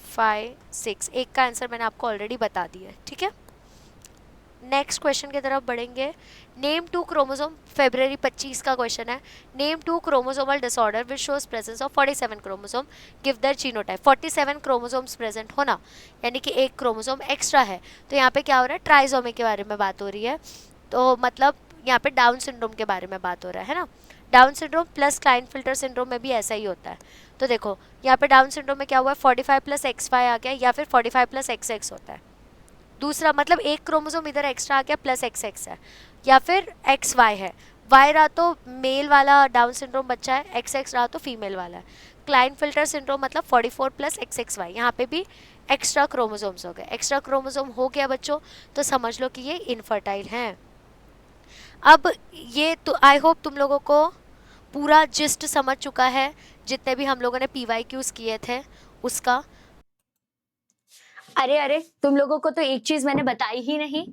5 6। एक का आंसर मैंने आपको ऑलरेडी बता दिया है, ठीक है? नेक्स्ट क्वेश्चन की तरफ बढ़ेंगे। नेम 2 क्रोमोसोम, फेब्रवरी 25 का क्वेश्चन है। Name 2 chromosomal disorder which shows presence of 47 chromosome, give their genotype. 47 chromosomes present होना यानी कि एक क्रोमोसोम एक्स्ट्रा है। तो यहाँ पे क्या हो रहा है? ट्राइसोमी के बारे में बात हो रही है। तो मतलब यहाँ पे डाउन सिंड्रोम के बारे में बात हो रहा है ना। डाउन सिंड्रोम प्लस क्लाइनफिल्टर सिंड्रोम में भी ऐसा ही होता है। तो देखो यहाँ पे डाउन सिंड्रोम में क्या हुआ है? 45 + XY आ गया, या फिर 45 + XX होता है। दूसरा मतलब एक क्रोमोसोम इधर एक्स्ट्रा आ गया प्लस XX है, या फिर XY है। Y रहा तो मेल वाला डाउन सिंड्रोम बच्चा है, XX रहा तो फीमेल वाला है। क्लाइनफिल्टर सिंड्रोम मतलब 44 + XXY, यहाँ पे भी एक्स्ट्रा क्रोमोसोम्स हो गए। एक्स्ट्रा क्रोमोसोम हो गया बच्चों, तो समझ लो कि ये इनफर्टाइल हैं। अब ये तो आई होप तुम लोगों को पूरा जिस्ट समझ चुका है, जितने भी हम लोगों ने PYQs किए थे उसका। अरे अरे, तुम लोगों को तो एक चीज मैंने बताई ही नहीं।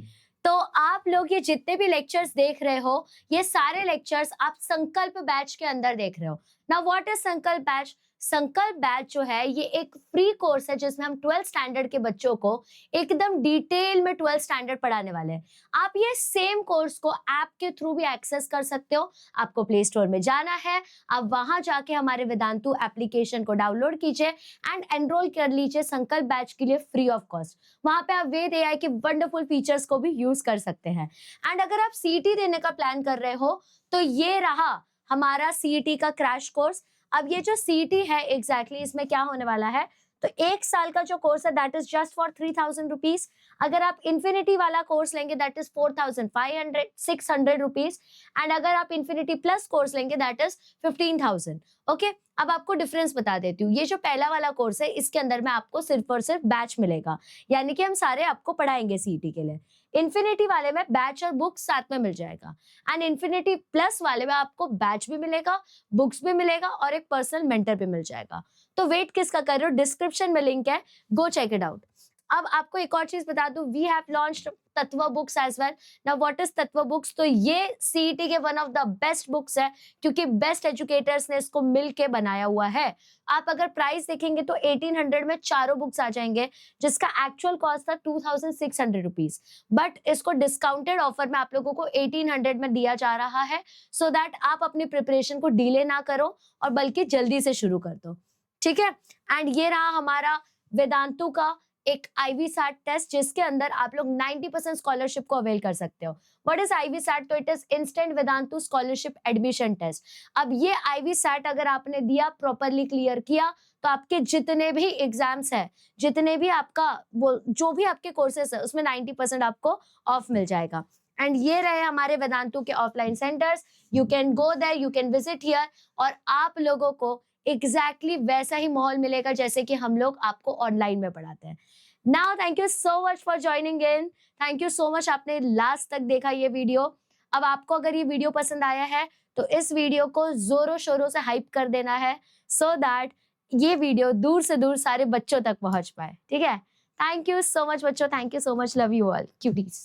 तो आप लोग ये जितने भी लेक्चर्स देख रहे हो, ये सारे लेक्चर्स आप संकल्प बैच के अंदर देख रहे हो। नाउ व्हाट इज संकल्प बैच? संकल्प बैच जो है ये एक फ्री कोर्स है जिसमें हम 12th स्टैंडर्ड के बच्चों को एकदम डिटेल में 12th स्टैंडर्ड पढ़ाने वाले हैं। आप ये सेम कोर्स को ऐप के थ्रू भी एक्सेस कर सकते हो। आपको प्ले स्टोर में जाना है, आप वहां जाके हमारे वेदांतु एप्लीकेशन को डाउनलोड कीजिए एंड एनरोल कर लीजिए संकल्प बैच के लिए फ्री ऑफ कॉस्ट। वहां पे आप वेद एआई के वंडरफुल फीचर्स को भी यूज कर सकते हैं। एंड अगर आप सीईटी देने का प्लान कर रहे हो तो ये रहा हमारा सीईटी का क्रैश कोर्स। अब ये जो सीईटी है एग्जैक्टली इसमें क्या होने वाला है, तो 1 साल का जो कोर्स है that is just for 3000 rupees. अगर आप इन्फिनिटी वाला कोर्स लेंगे दैट इज 4500 रुपीज। एंड अगर आप इन्फिनिटी प्लस कोर्स लेंगे दैट इज 15,000। ओके, अब आपको डिफरेंस बता देती हूँ। ये जो पहला वाला कोर्स है इसके अंदर में आपको सिर्फ और सिर्फ बैच मिलेगा, यानी कि हम सारे आपको पढ़ाएंगे सीईटी के लिए। इन्फिनिटी वाले में बैच और बुक्स साथ में मिल जाएगा, एंड इन्फिनिटी प्लस वाले में आपको बैच भी मिलेगा, बुक्स भी मिलेगा और एक पर्सनल मेंटर भी मिल जाएगा। तो वेट किसका कर रहे हो? डिस्क्रिप्शन में लिंक है, गो चेक इट आउट। अब आपको एक और चीज बता दूं, we have launched Tattva books as well. Now what is Tattva books? तो ये सीईटी के one of the best books है, क्योंकि बेस्ट एजुकेटर्स ने इसको मिलके बनाया हुआ है। आप अगर प्राइस देखेंगे तो 1800 में चारों बुक्स आ जाएंगे, जिसका एक्चुअल कॉस्ट था 2600 रुपीज, बट इसको डिस्काउंटेड ऑफर में आप लोगों को 1800 में दिया जा रहा है, सो दैट आप अपनी प्रिपरेशन को डिले ना करो और बल्कि जल्दी से शुरू कर दो, ठीक है? एंड ये रहा हमारा वेदांतु का एक आईवी सैट टेस्ट, जिसके अंदर आप लोग 90% स्कॉलरशिप को अवेल कर सकते हो। What is IV SAT? तो it is instant Vedantu scholarship admission test. अब ये आईवी सैट अगर आपने दिया, प्रॉपरली क्लियर किया, तो आपके जितने भी एग्जाम्स है, जितने भी आपका जो भी आपके कोर्सेस है उसमें 90% आपको ऑफ मिल जाएगा। एंड ये रहे हमारे वेदांतु के offline centres, you can go there, you can visit here, और आप लोगों को एग्जैक्टली वैसा ही माहौल मिलेगा जैसे कि हम लोग आपको ऑनलाइन में पढ़ाते हैं। Now thank you so much for joining in, thank you so much आपने लास्ट तक देखा ये वीडियो। अब आपको अगर ये वीडियो पसंद आया है तो इस वीडियो को जोरों शोरों से हाइप कर देना है, सो दैट ये वीडियो दूर से दूर सारे बच्चों तक पहुंच पाए, ठीक है? थैंक यू सो मच बच्चों, thank you so much, love you all cuties.